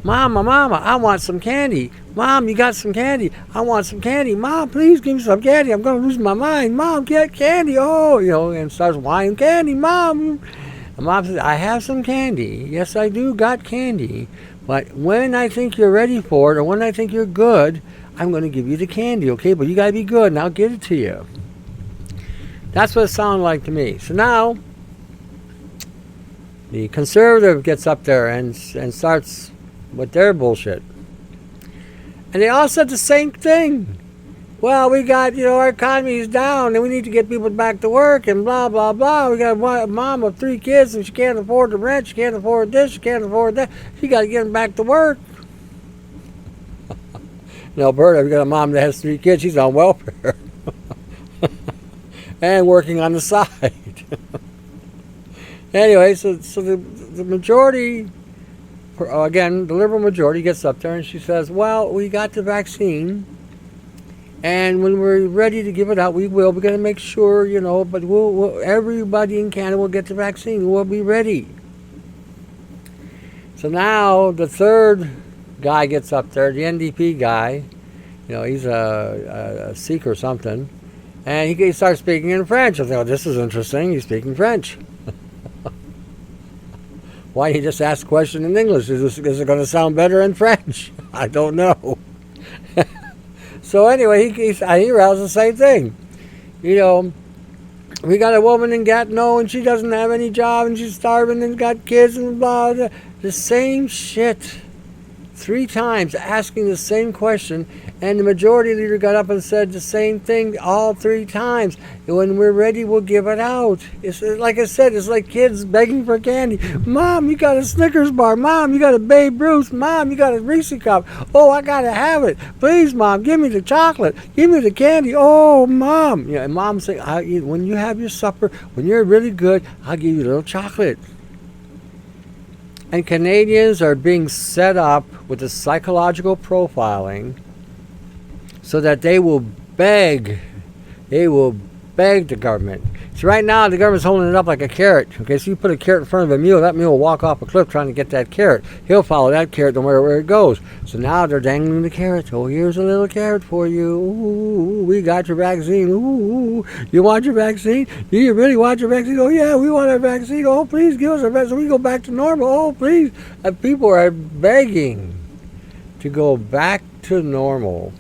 Mama, I want some candy. Mom, you got some candy? I want some candy. Mom, please give me some candy. I'm going to lose my mind. Mom, get candy. Oh, and starts whining, candy, Mom. And Mom says, I have some candy. Yes, I do got candy. But when I think you're ready for it, or when I think you're good, I'm going to give you the candy, okay? But you got to be good, and I'll give it to you. That's what it sounded like to me. So now, the Conservative gets up there and starts with their bullshit. And they all said the same thing. Well, we got, our economy is down and we need to get people back to work and blah, blah, blah. We got a mom of 3 kids and she can't afford the rent, she can't afford this, she can't afford that. She got to get them back to work. In Alberta, we got a mom that has 3 kids, she's on welfare. And working on the side. Anyway, so the majority, again, the liberal majority gets up there and she says, well, we got the vaccine. And when we're ready to give it out, we will. We're going to make sure, but everybody in Canada will get the vaccine. We'll be ready. So now the third guy gets up there, the NDP guy. He's a Sikh or something. And he starts speaking in French. I thought, this is interesting. He's speaking French. Why didn't he just ask a question in English? Is it going to sound better in French? I don't know. So anyway, he rails the same thing. We got a woman in Gatineau and she doesn't have any job and she's starving and got kids and blah, blah. The same shit. 3 times asking the same question, and the majority leader got up and said the same thing all 3 times. When we're ready, we'll give it out. It's like I said, it's like kids begging for candy. Mom, you got a Snickers bar. Mom, you got a Babe Ruth. Mom, you got a Reese cup. Oh, I gotta have it. Please, Mom, give me the chocolate. Give me the candy. Oh, Mom. And Mom's saying, when you have your supper, when you're really good, I'll give you a little chocolate. And Canadians are being set up with the psychological profiling so that they will beg the government. So right now the government's holding it up like a carrot. Okay, so you put a carrot in front of a mule, that mule will walk off a cliff trying to get that carrot. He'll follow that carrot no matter where it goes. So now they're dangling the carrot. Oh, here's a little carrot for you. Ooh, we got your vaccine. Ooh, you want your vaccine? Do you really want your vaccine? Oh yeah, we want our vaccine. Oh, please give us our vaccine so we go back to normal. Oh, please. And people are begging to go back to normal.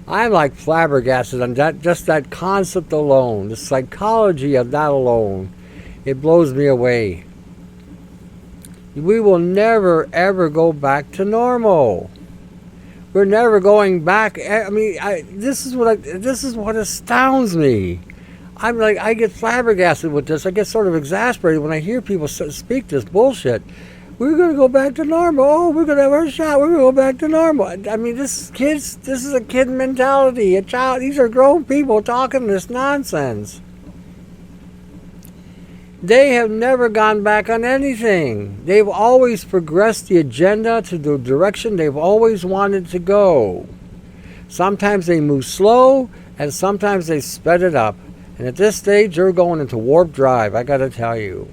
I'm like flabbergasted on just that concept alone, the psychology of that alone. It blows me away. We will never ever go back to normal. We're never going back. I mean, this is what astounds me. I'm like, I get flabbergasted with this. I get sort of exasperated when I hear people speak this bullshit. We're going to go back to normal. Oh, we're going to have our shot. We're going to go back to normal. I mean, this is a kid mentality. A child. These are grown people talking this nonsense. They have never gone back on anything. They've always progressed the agenda to the direction they've always wanted to go. Sometimes they move slow, and sometimes they sped it up. And at this stage, they're going into warp drive, I got to tell you.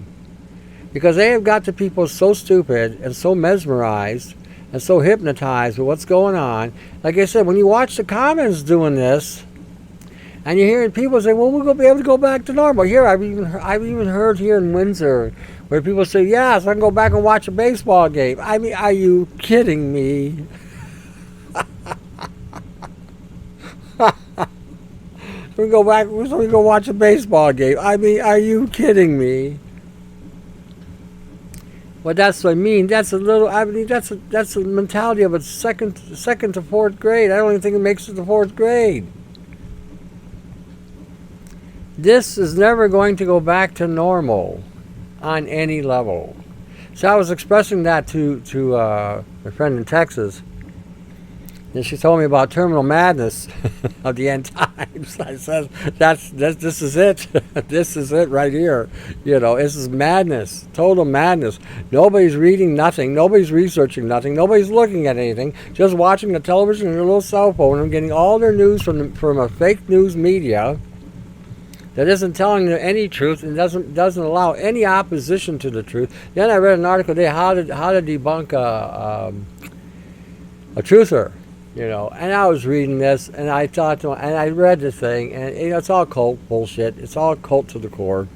Because they have got the people so stupid and so mesmerized and so hypnotized with what's going on. Like I said, when you watch the comments doing this, and you're hearing people say, well, we're going to be able to go back to normal. Here, I've even heard here in Windsor where people say, yes, I can go back and watch a baseball game. I mean, are you kidding me? We go back, so we go watch a baseball game. I mean, are you kidding me? Well, that's what I mean. That's a mentality of a second to 4th grade. I don't even think it makes it to 4th grade. This is never going to go back to normal on any level. So I was expressing that to my friend in Texas. And she told me about terminal madness of the end times. I said, this is it. This is it right here. This is madness, total madness. Nobody's reading nothing. Nobody's researching nothing. Nobody's looking at anything. Just watching the television and their little cell phone and getting all their news from a fake news media that isn't telling them any truth and doesn't allow any opposition to the truth. Then I read an article today how to debunk a truther. And I was reading this, and I thought to and I read the thing, and it's all cult bullshit. It's all cult to the core.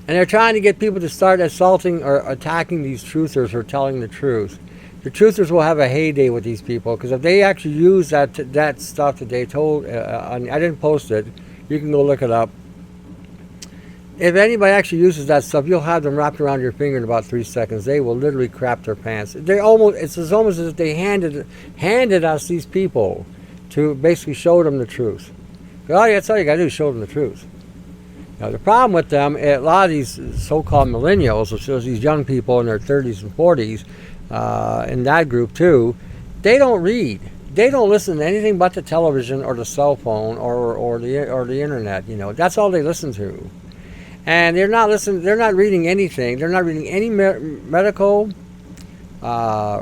And they're trying to get people to start assaulting or attacking these truthers or telling the truth. The truthers will have a heyday with these people, because if they actually use that stuff that they told, I didn't post it. You can go look it up. if anybody actually uses that stuff, you'll have them wrapped around your finger in about 3 seconds. They will literally crap their pants. It's almost as if they handed us these people to basically show them the truth. Well, that's all you got to do is show them the truth. Now, the problem with them, a lot of these so-called millennials, which are these young people in their 30s and 40s, in that group too, they don't read. They don't listen to anything but the television or the cell phone or the internet. That's all they listen to. And they're not reading anything. They're not reading any medical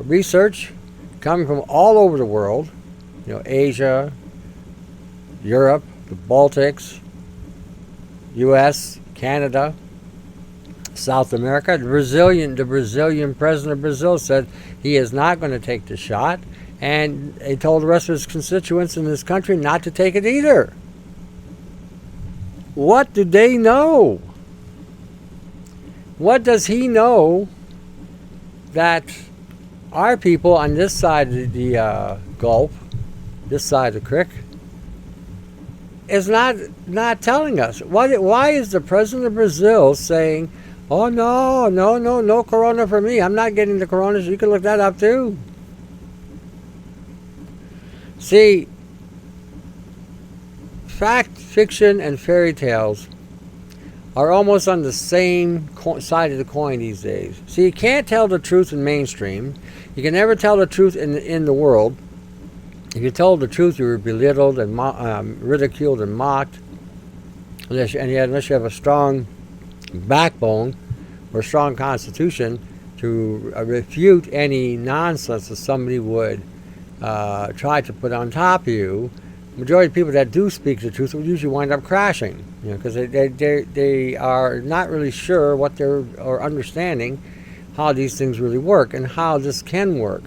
research coming from all over the world. Asia, Europe, the Baltics, U.S., Canada, South America. The Brazilian president of Brazil said he is not going to take the shot, and he told the rest of his constituents in this country not to take it either. What do they know? What does he know that our people on this side of the Gulf, this side of the creek, is not telling us? Why is the president of Brazil saying, oh, no corona for me. I'm not getting the corona. You can look that up too. See, fact, fiction, and fairy tales are almost on the same side of the coin these days. See, you can't tell the truth in mainstream. You can never tell the truth in the world. If you told the truth, you were belittled and ridiculed and mocked. Unless you have a strong backbone or strong constitution to refute any nonsense that somebody would try to put on top of you. The majority of people that do speak the truth will usually wind up crashing, because they are not really sure or understanding how these things really work and how this can work.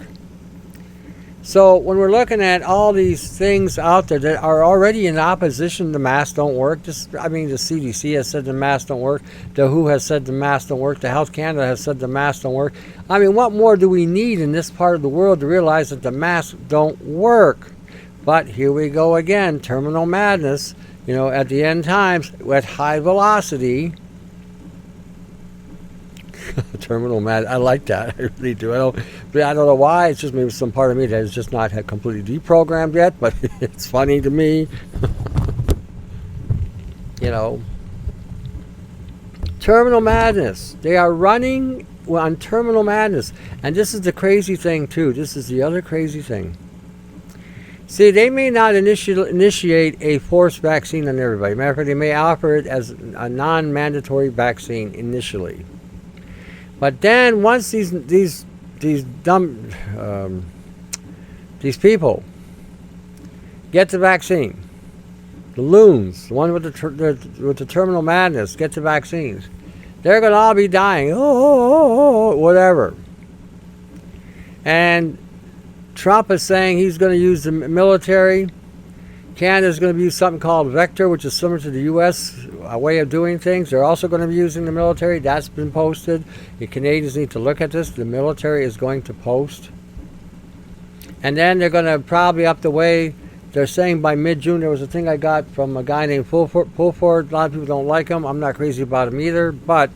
So when we're looking at all these things out there that are already in opposition, the masks don't work. The CDC has said the masks don't work. The WHO has said the masks don't work. The Health Canada has said the masks don't work. What more do we need in this part of the world to realize that the masks don't work? But here we go again, terminal madness, at the end times, at high velocity. Terminal mad. I like that. I really do. I don't know why. It's just maybe some part of me that has just not had completely deprogrammed yet, but it's funny to me. Terminal madness. They are running on terminal madness. And this is the crazy thing, too. This is the other crazy thing. See, they may not initiate a forced vaccine on everybody. Matter of fact, they may offer it as a non-mandatory vaccine initially. But then once these people get the vaccine, the loons, the one with the terminal madness, get the vaccines, they're going to all be dying. Whatever. And Trump is saying he's going to use the military. Canada's going to use something called Vector, which is similar to the U.S. Way of doing things. They're also going to be using the military. That's been posted. The Canadians need to look at this. The military is going to post. And then they're going to probably up the way. They're saying by mid-June. There was a thing I got from a guy named Fulford. A lot of people don't like him. I'm not crazy about him either. But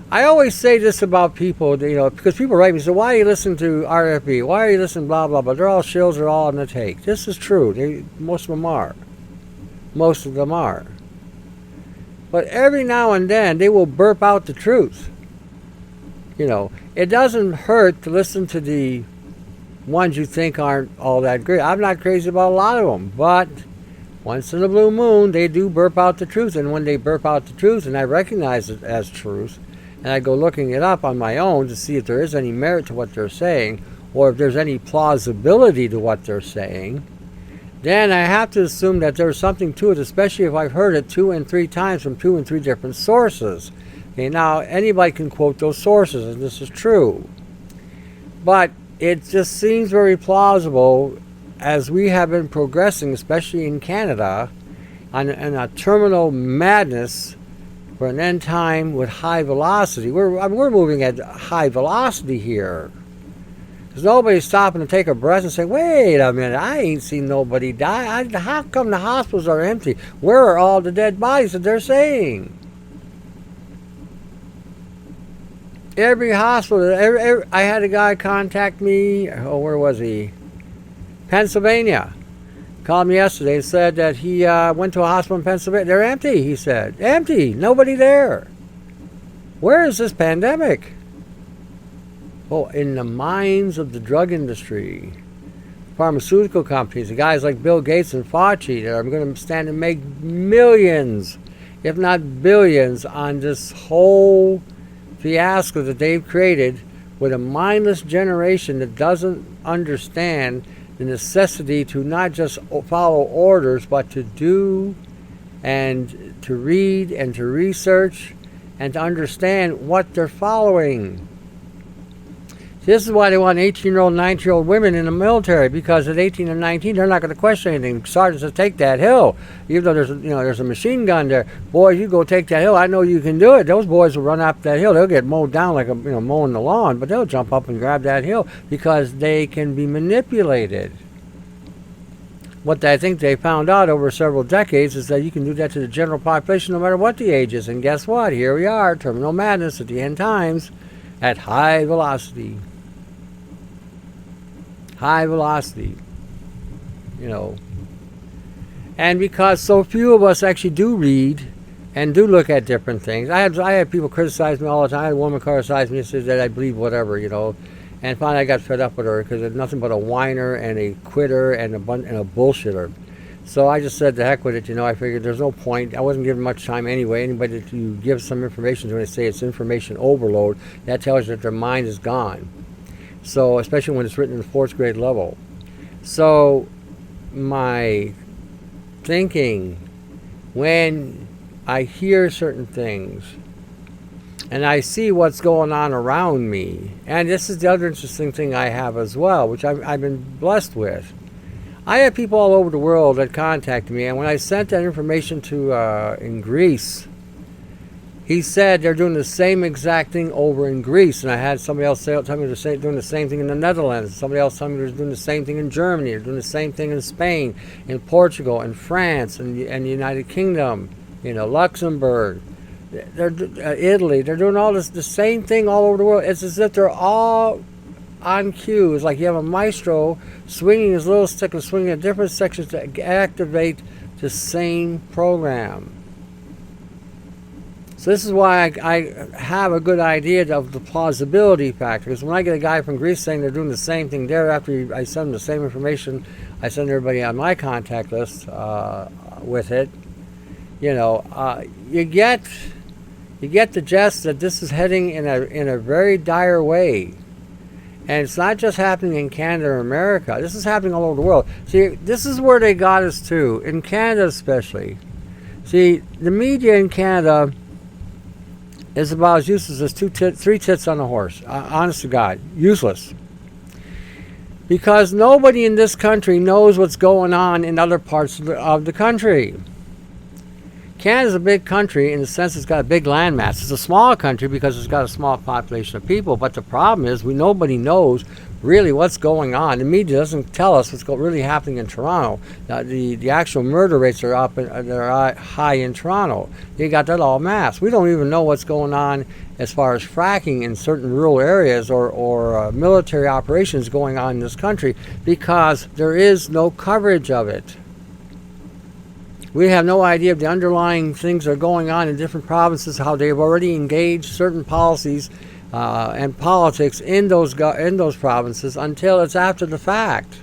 I always say this about people, because people write me, so why are you listening to RFB? Why are you listening blah, blah, blah? They're all shills, they're all on the take. This is true. Most of them are. But every now and then, they will burp out the truth. It doesn't hurt to listen to the ones you think aren't all that great. I'm not crazy about a lot of them, but once in a blue moon, they do burp out the truth. And when they burp out the truth, and I recognize it as truth, and I go looking it up on my own to see if there is any merit to what they're saying, or if there's any plausibility to what they're saying, then I have to assume that there's something to it, especially if I've heard it 2 and 3 times from 2 and 3 different sources. Okay, now, anybody can quote those sources, and this is true. But it just seems very plausible as we have been progressing, especially in Canada, on a terminal madness for an end time with high velocity. We're moving at high velocity here. Because nobody's stopping to take a breath and say, wait a minute, I ain't seen nobody die. How come the hospitals are empty? Where are all the dead bodies that they're saying? Every hospital, I had a guy contact me. Oh, where was he? Pennsylvania. Called me yesterday and said that he went to a hospital in Pennsylvania. They're empty, he said. Empty. Nobody there. Where is this pandemic? Oh, in the minds of the drug industry, pharmaceutical companies, the guys like Bill Gates and Fauci that are going to stand and make millions, if not billions, on this whole fiasco that they've created with a mindless generation that doesn't understand the necessity to not just follow orders, but to do and to read and to research and to understand what they're following. This is why they want 18-year-old, 19-year-old women in the military, because at 18 and 19, they're not going to question anything. Sergeants will take that hill, even though there's a machine gun there. Boys, you go take that hill. I know you can do it. Those boys will run up that hill. They'll get mowed down like mowing the lawn, but they'll jump up and grab that hill because they can be manipulated. What I think they found out over several decades is that you can do that to the general population no matter what the age is. And guess what? Here we are, terminal madness at the end times at high velocity. High velocity, and because so few of us actually do read and do look at different things. I had people criticize me all the time. I had a woman criticize me and said that I believe whatever, and finally I got fed up with her because it's nothing but a whiner and a quitter and a bullshitter. So I just said, the heck with it, I figured there's no point. I wasn't giving much time anyway. Anybody that you give some information to, when they say it's information overload, that tells you that their mind is gone. So, especially when it's written in the 4th grade level. So, my thinking, when I hear certain things, and I see what's going on around me, and this is the other interesting thing I have as well, which I've been blessed with. I have people all over the world that contact me, and when I sent that information to in Greece, he said they're doing the same exact thing over in Greece. And I had somebody else tell me they're doing the same thing in the Netherlands. Somebody else tell me they're doing the same thing in Germany. They're doing the same thing in Spain, in Portugal, in France, and the United Kingdom, Luxembourg, Italy. They're doing all this, the same thing all over the world. It's as if they're all on cue. It's like you have a maestro swinging his little stick and swinging at different sections to activate the same program. So this is why I have a good idea of the plausibility factor. Because when I get a guy from Greece saying they're doing the same thing there, after I send them the same information, I send everybody on my contact list with it. You get the gist that this is heading in a very dire way. And it's not just happening in Canada or America. This is happening all over the world. See, this is where they got us to, in Canada especially. See, the media in Canada is about as useless as three tits on a horse. Honest to God, useless. Because nobody in this country knows what's going on in other parts of the country. Canada's a big country in the sense it's got a big landmass. It's a small country because it's got a small population of people. But the problem is nobody knows really what's going on. The media doesn't tell us what's really happening in Toronto. The actual murder rates are up and they're high in Toronto. They got that all masked. We don't even know what's going on as far as fracking in certain rural areas or military operations going on in this country because there is no coverage of it. We have no idea if the underlying things that are going on in different provinces, how they've already engaged certain policies and politics in those provinces until it's after the fact.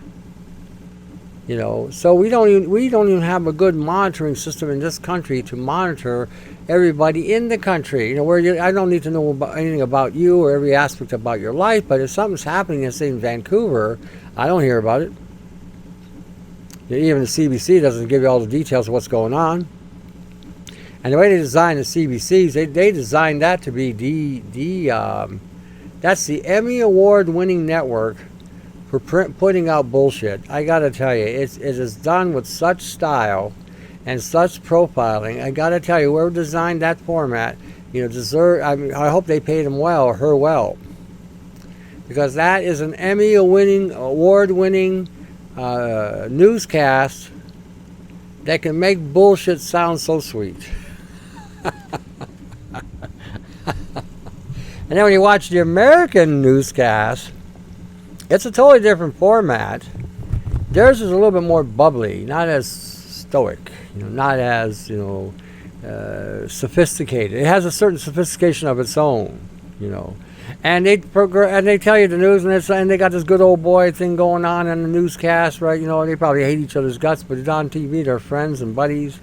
So we don't even have a good monitoring system in this country to monitor everybody in the country. I don't need to know anything about you or every aspect about your life, but if something's happening, say in Vancouver, I don't hear about it. Even the CBC doesn't give you all the details of what's going on. And the way they design the CBCs, they designed that to be that's the Emmy Award-winning network for putting out bullshit. I gotta tell you, it is done with such style and such profiling. I gotta tell you, whoever designed that format, I hope they paid him well or her well, because that is an Emmy award-winning newscast that can make bullshit sound so sweet. And then when you watch the American newscast, it's a totally different format. Theirs is a little bit more bubbly, not as stoic, not as, sophisticated. It has a certain sophistication of its own, And they tell you the news, and they got this good old boy thing going on in the newscast, right? They probably hate each other's guts, but it's on TV. They're friends and buddies.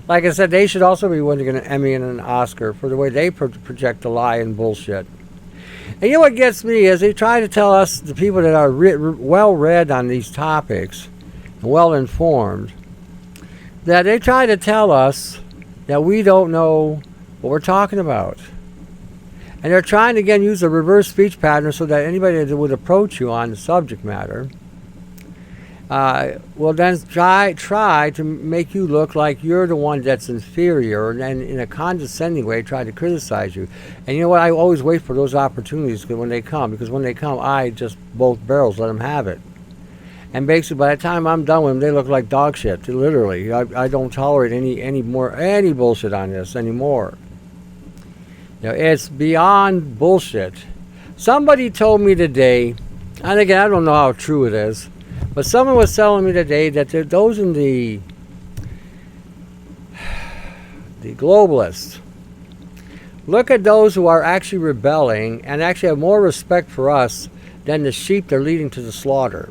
Like I said, they should also be winning an Emmy and an Oscar for the way they project the lie and bullshit. And what gets me is they try to tell us, the people that are well-read on these topics, and well-informed, that they try to tell us that we don't know what we're talking about. And they're trying to, again, use a reverse speech pattern so that anybody that would approach you on the subject matter will then try to make you look like you're the one that's inferior, and in a condescending way try to criticize you. And you know what? I always wait for those opportunities when they come, because when they come, I just both barrels let them have it. And basically, by the time I'm done with them, they look like dog shit. Literally, I don't tolerate any bullshit on this anymore. It's beyond bullshit. Somebody told me today, and again, I don't know how true it is, but someone was telling me today that those in the globalists look at those who are actually rebelling and actually have more respect for us than the sheep they're leading to the slaughter.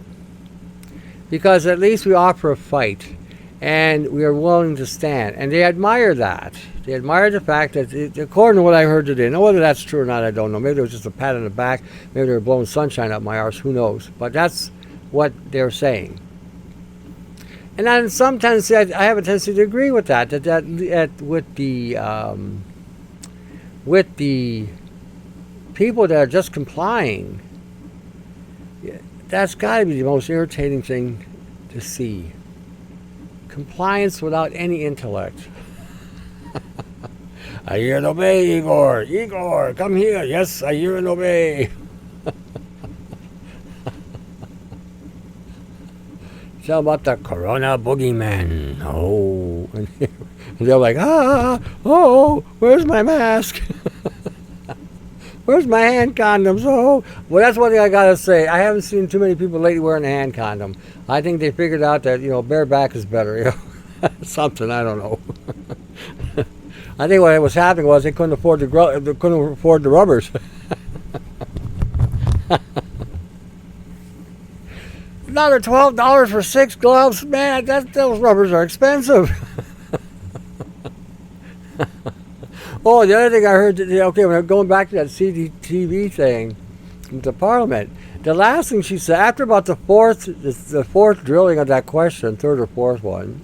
Because at least we offer a fight and we are willing to stand. And they admire that. They admire the fact that, according to what I heard today, now whether that's true or not, I don't know. Maybe it was just a pat on the back. Maybe they were blowing sunshine up my arse. Who knows? But that's what they're saying. And then sometimes I have a tendency to agree with that with the people that are just complying, that's got to be the most irritating thing to see. Compliance without any intellect. I hear and obey, Igor. Igor, come here. Yes, I hear and obey. Tell about the Corona boogeyman. Oh. And they're like, where's my mask? Where's my hand condoms? Oh. Well, that's one thing I got to say. I haven't seen too many people lately wearing a hand condom. I think they figured out that, bareback is better. Something, I don't know. I think what was happening was they couldn't afford the rubbers. Another $12 for 6 gloves, man. Those rubbers are expensive. Oh, the other thing I heard today, when I'm going back to that CDTV thing, the Parliament, the last thing she said after about the fourth drilling of that question, third or fourth one.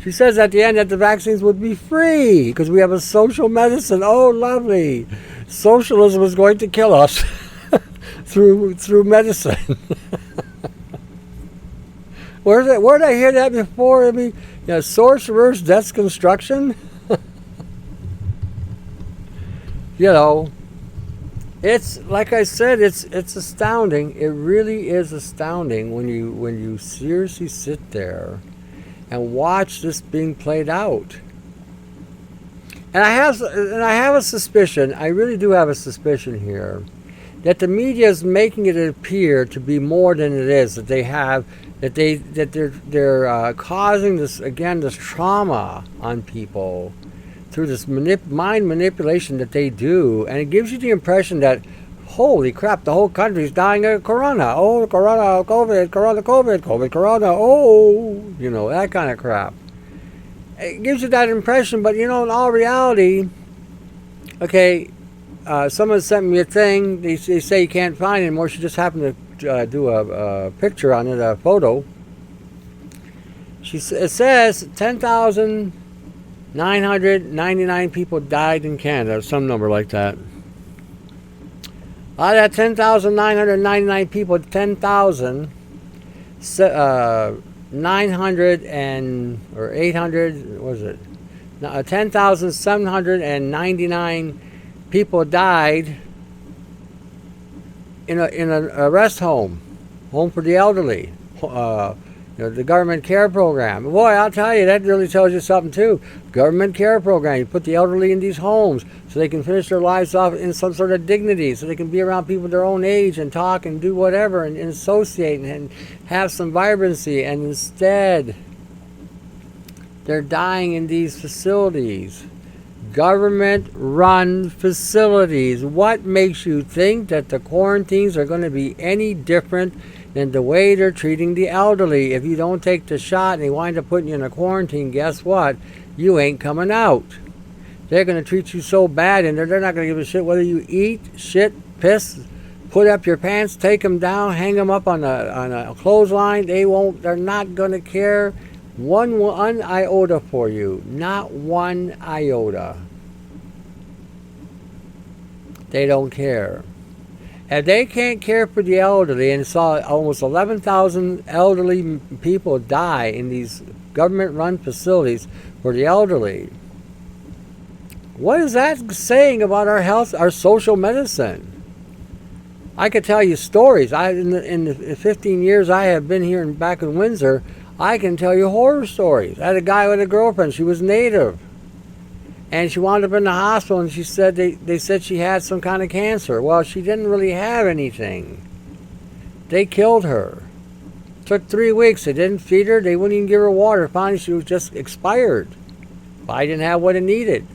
She says at the end that the vaccines would be free because we have a social medicine. Oh, lovely. Socialism is going to kill us through medicine. Where did I hear that before? I mean, sorcerers, death's construction. It's like I said, it's astounding. It really is astounding when you seriously sit there and watch this being played out. And I have a suspicion. I really do have a suspicion here that the media is making it appear to be more than it is. That they're causing this trauma on people through this mind manipulation that they do, and it gives you the impression that, holy crap, the whole country's dying of corona. Oh, corona, COVID, corona. Oh, that kind of crap. It gives you that impression, but in all reality, someone sent me a thing. They say you can't find it anymore. She just happened to do a picture on it, a photo. It says 10,999 people died in Canada, some number like that. Out of that 10,999 people, 10,799 people died in a rest home for the elderly, The government care program. Boy, I'll tell you, that really tells you something too. Government care program. You put the elderly in these homes so they can finish their lives off in some sort of dignity, so they can be around people their own age and talk and do whatever and associate and have some vibrancy. And instead, they're dying in these facilities. Government-run facilities. What makes you think that the quarantines are going to be any different than the way they're treating the elderly? If you don't take the shot and they wind up putting you in a quarantine, guess what? You ain't coming out. They're going to treat you so bad, and they're not going to give a shit whether you eat, shit, piss, put up your pants, take them down, hang them up on a clothesline. They're not going to care one iota for you. Not one iota. They don't care. If they can't care for the elderly, and saw almost 11,000 elderly people die in these government-run facilities for the elderly, what is that saying about our health, our social medicine? I could tell you stories. In the 15 years I have been here back in Windsor, I can tell you horror stories. I had a guy with a girlfriend. She was native. And she wound up in the hospital, and she said they said she had some kind of cancer. Well, she didn't really have anything. They killed her. Took 3 weeks. They didn't feed her. They wouldn't even give her water. Finally, she was just expired. I didn't have what it needed.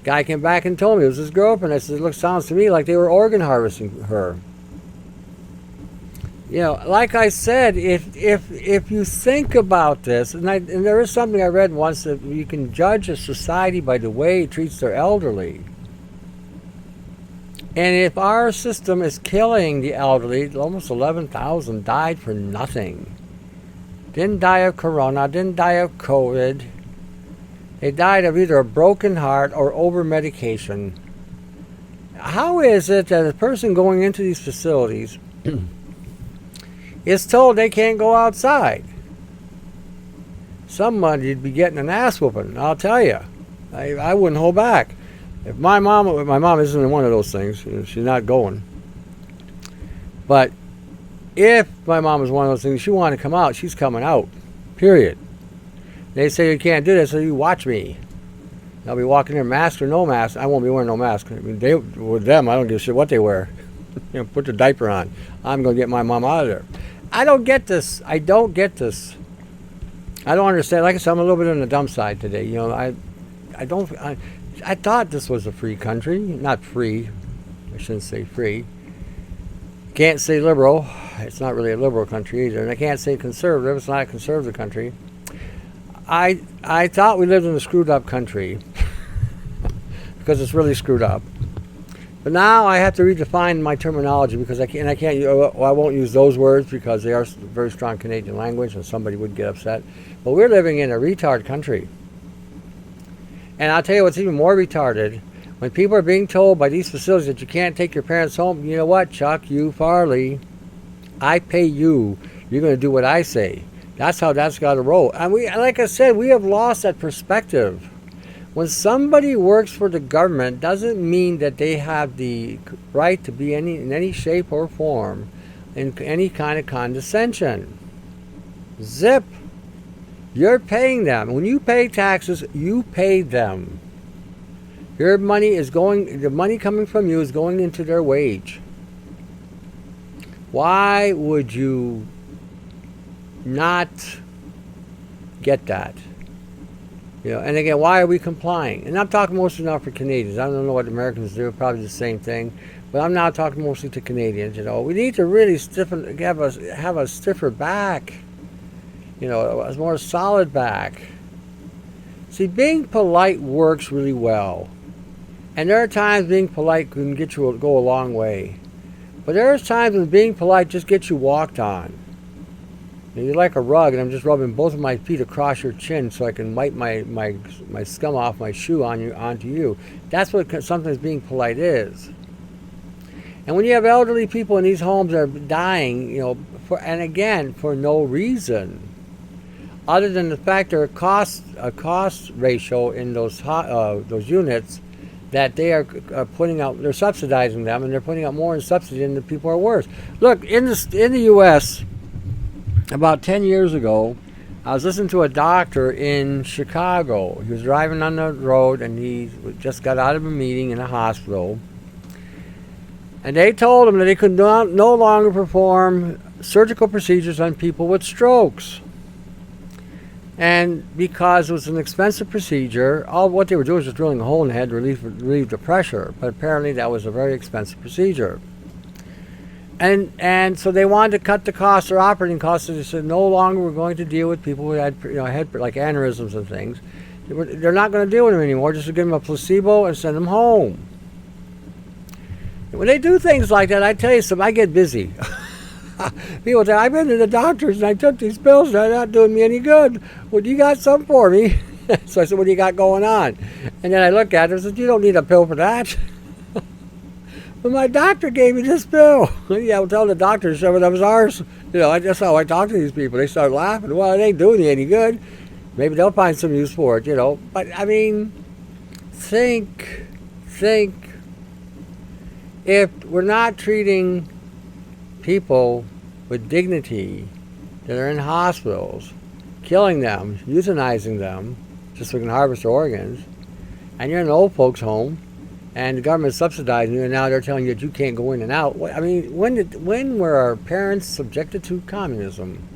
Guy came back and told me it was his girlfriend. I said, sounds to me like they were organ harvesting her. Like I said, if you think about this, and there is something I read once, that you can judge a society by the way it treats their elderly. And if our system is killing the elderly, almost 11,000 died for nothing. Didn't die of corona, didn't die of COVID. They died of either a broken heart or over-medication. How is it that a person going into these facilities is told they can't go outside? Somebody'd be getting an ass whooping, I'll tell you. I wouldn't hold back. If my mom isn't in one of those things, she's not going. But if my mom is one of those things, she wanted to come out, she's coming out. Period. They say you can't do this, so you watch me. I'll be walking there, mask or no mask. I won't be wearing no mask. I mean, with them, I don't give a shit what they wear. Put the diaper on. I'm going to get my mom out of there. I don't get this. I don't understand. Like I said, I'm a little bit on the dumb side today. I thought this was a free country. Not free. I shouldn't say free. Can't say liberal. It's not really a liberal country either. And I can't say conservative. It's not a conservative country. I thought we lived in a screwed up country because it's really screwed up. But now I have to redefine my terminology because I won't use those words because they are very strong Canadian language and somebody would get upset. But we're living in a retard country. And I'll tell you what's even more retarded. When people are being told by these facilities that you can't take your parents home, you know what, Chuck, you Farley, I pay you. You're going to do what I say. That's how that's got to roll. And like I said, we have lost that perspective. When somebody works for the government, doesn't mean that they have the right to be in any shape or form in any kind of condescension. Zip. You're paying them. When you pay taxes, you pay them. Your money the money coming from you is going into their wage. Why would you not get that? And again, why are we complying? And I'm talking mostly now for Canadians. I don't know what Americans do, probably the same thing. But I'm now talking mostly to Canadians. We need to really have a stiffer back. A more solid back. See, being polite works really well. And there are times being polite can go a long way. But there are times when being polite just gets you walked on. You're like a rug, and I'm just rubbing both of my feet across your chin so I can wipe my scum off my shoe onto you. That's what sometimes being polite is. And when you have elderly people in these homes that are dying, for no reason, other than the fact there a cost ratio in those units that they are putting out, they're subsidizing them, and they're putting out more in subsidy than the people are worth. Look, in the U.S., about 10 years ago, I was listening to a doctor in Chicago. He was driving on the road and he just got out of a meeting in a hospital. And they told him that they could no longer perform surgical procedures on people with strokes. And because it was an expensive procedure, all what they were doing was just drilling a hole in the head to relieve the pressure. But apparently that was a very expensive procedure. And so they wanted to cut the costs, their operating costs. So they said no longer we're going to deal with people who had head like aneurysms and things. They're not going to deal with them anymore. Just to give them a placebo and send them home. When they do things like that, I tell you something, I get busy. People say, I've been to the doctors and I took these pills and they're not doing me any good. Well, you got some for me? So I said, what do you got going on? And then I look at it and said, you don't need a pill for that. But my doctor gave me this pill. Yeah, well, tell the doctor some of them was ours. That's how I talk to these people. They start laughing. Well, it ain't doing you any good. Maybe they'll find some use for it, But, I mean, think. If we're not treating people with dignity that are in hospitals, killing them, euthanizing them, just so we can harvest their organs, and you're in an old folks' home, and the government's subsidizing you, and now they're telling you that you can't go in and out. I mean, when were our parents subjected to communism?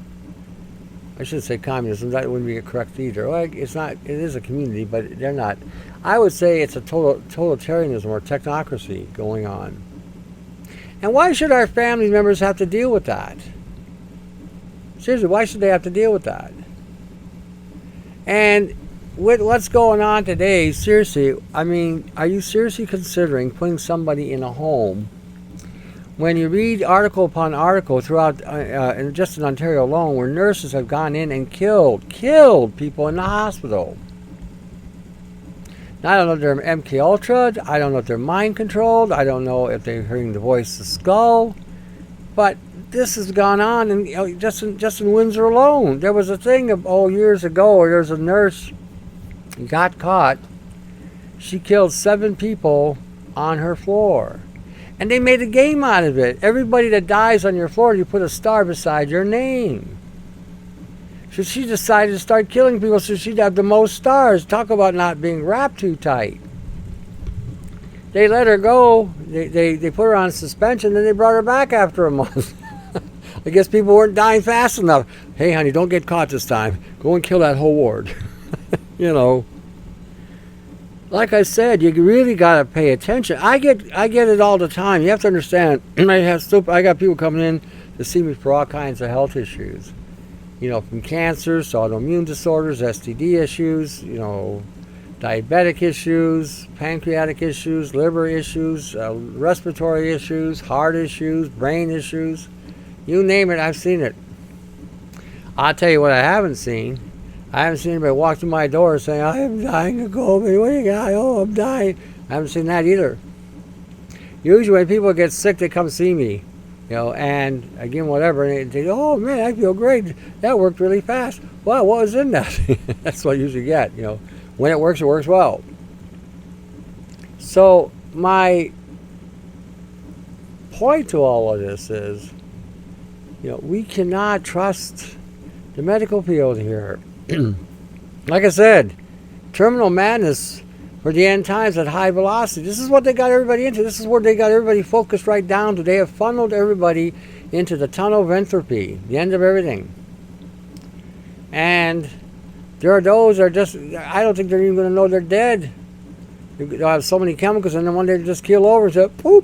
I should say communism. That wouldn't be correct either. Well, it's not. It is a community, but they're not. I would say it's a totalitarianism or technocracy going on. And why should our family members have to deal with that? Seriously, why should they have to deal with that? And with what's going on today, seriously, I mean, are you seriously considering putting somebody in a home? When you read article upon article throughout, just in Ontario alone, where nurses have gone in and killed people in the hospital. Now, I don't know if they're MK Ultra. I don't know if they're mind controlled. I don't know if they're hearing the voice of the skull. But this has gone on, and just in Windsor alone, there was a thing years ago where there was a nurse got caught. She killed 7 people on her floor. And they made a game out of it. Everybody that dies on your floor, you put a star beside your name. So she decided to start killing people so she'd have the most stars. Talk about not being wrapped too tight. They let her go. They put her on suspension, then they brought her back after a month. I guess people weren't dying fast enough. Hey, honey, don't get caught this time. Go and kill that whole ward. Like I said, you really got to pay attention. I get it all the time. You have to understand. I got people coming in to see me for all kinds of health issues. From cancers to autoimmune disorders, STD issues, diabetic issues, pancreatic issues, liver issues, respiratory issues, heart issues, brain issues. You name it, I've seen it. I'll tell you what I haven't seen. I haven't seen anybody walk through my door saying, I am dying of COVID. What do you got? Oh, I'm dying. I haven't seen that either. Usually when people get sick, they come see me. And again, whatever, and they say, oh man, I feel great. That worked really fast. Wow, what was in that? That's what I usually get. When it works well. So my point to all of this is, we cannot trust the medical field here. Like I said, terminal madness for the end times at high velocity. This is what they got everybody into. This is where they got everybody focused right down to. They have funneled everybody into the tunnel of entropy, the end of everything. And there are those that are just, I don't think they're even going to know they're dead. They'll have so many chemicals, and then one day they just keel over and say, poop.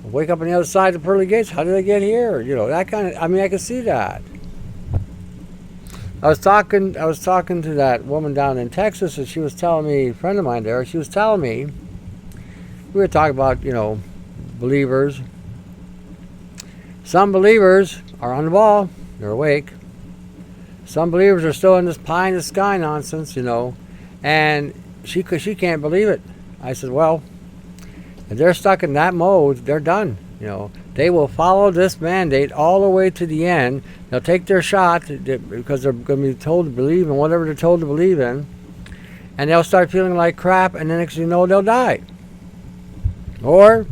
Wake up on the other side of the pearly gates. How did they get here? That kind of, I can see that. I was talking to that woman down in Texas, and she was telling me, a friend of mine there, she was telling me, we were talking about, believers. Some believers are on the ball, they're awake. Some believers are still in this pie in the sky nonsense, and she can't believe it. I said, well, if they're stuck in that mode, they're done, They will follow this mandate all the way to the end. They'll take their shot because they're going to be told to believe in whatever they're told to believe in. And they'll start feeling like crap, and the next thing you know, they'll die. Or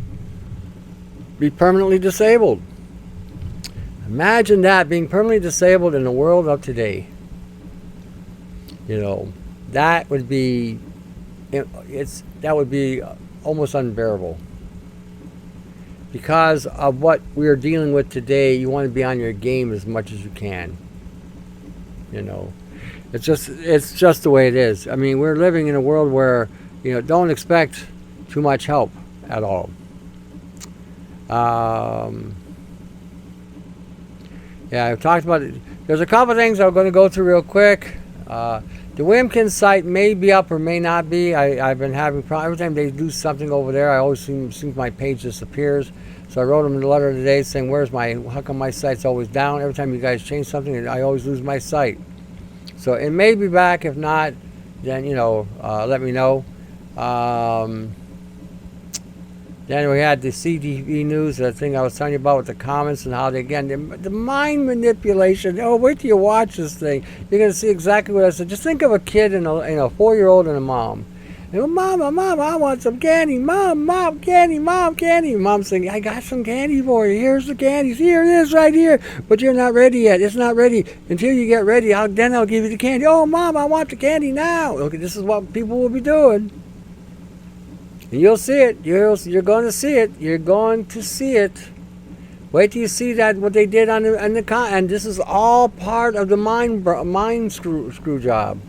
be permanently disabled. Imagine that, being permanently disabled in the world of today. That would be, that would be almost unbearable. Because of what we are dealing with today, you want to be on your game as much as you can. It's just the way it is. I mean, we're living in a world where, don't expect too much help at all. Yeah, I've talked about it. There's a couple of things I'm going to go through real quick. The Wimkin site may be up or may not be. I've been having problems. Every time they do something over there, I always seem my page disappears. So I wrote them in the letter today saying, how come my site's always down? Every time you guys change something, I always lose my site. So it may be back. If not, then, let me know. Then we had the CDV news, that thing I was telling you about with the comments and how they, again, the mind manipulation. Oh, wait till you watch this thing. You're going to see exactly what I said. Just think of a kid and a 4-year-old and a mom. They go, Mom, I want some candy. Mom, candy, Mom, candy. Mom's saying, I got some candy for you. Here's the candies. Here it is right here. But you're not ready yet. It's not ready. Until you get ready, then I'll give you the candy. Oh, Mom, I want the candy now. Okay, this is what people will be doing. And you'll see it. You're going to see it. You're going to see it. Wait till you see that what they did on the and this is all part of the mind screw job.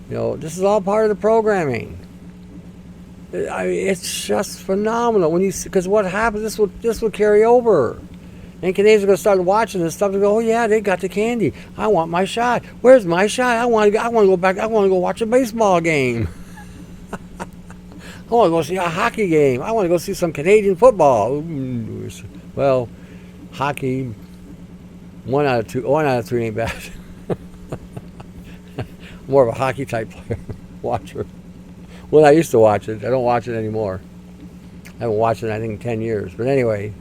This is all part of the programming. It's just phenomenal when because what happens. This will carry over. And Canadians are going to start watching this stuff and go, oh yeah, they got the candy. I want my shot. Where's my shot? I want to go back. I want to go watch a baseball game. I want to go see a hockey game. I want to go see some Canadian football. Well, hockey, 1 out of 3 ain't bad. More of a hockey type player, watcher. Well, I used to watch it. I don't watch it anymore. I haven't watched it, I think, in 10 years. But anyway,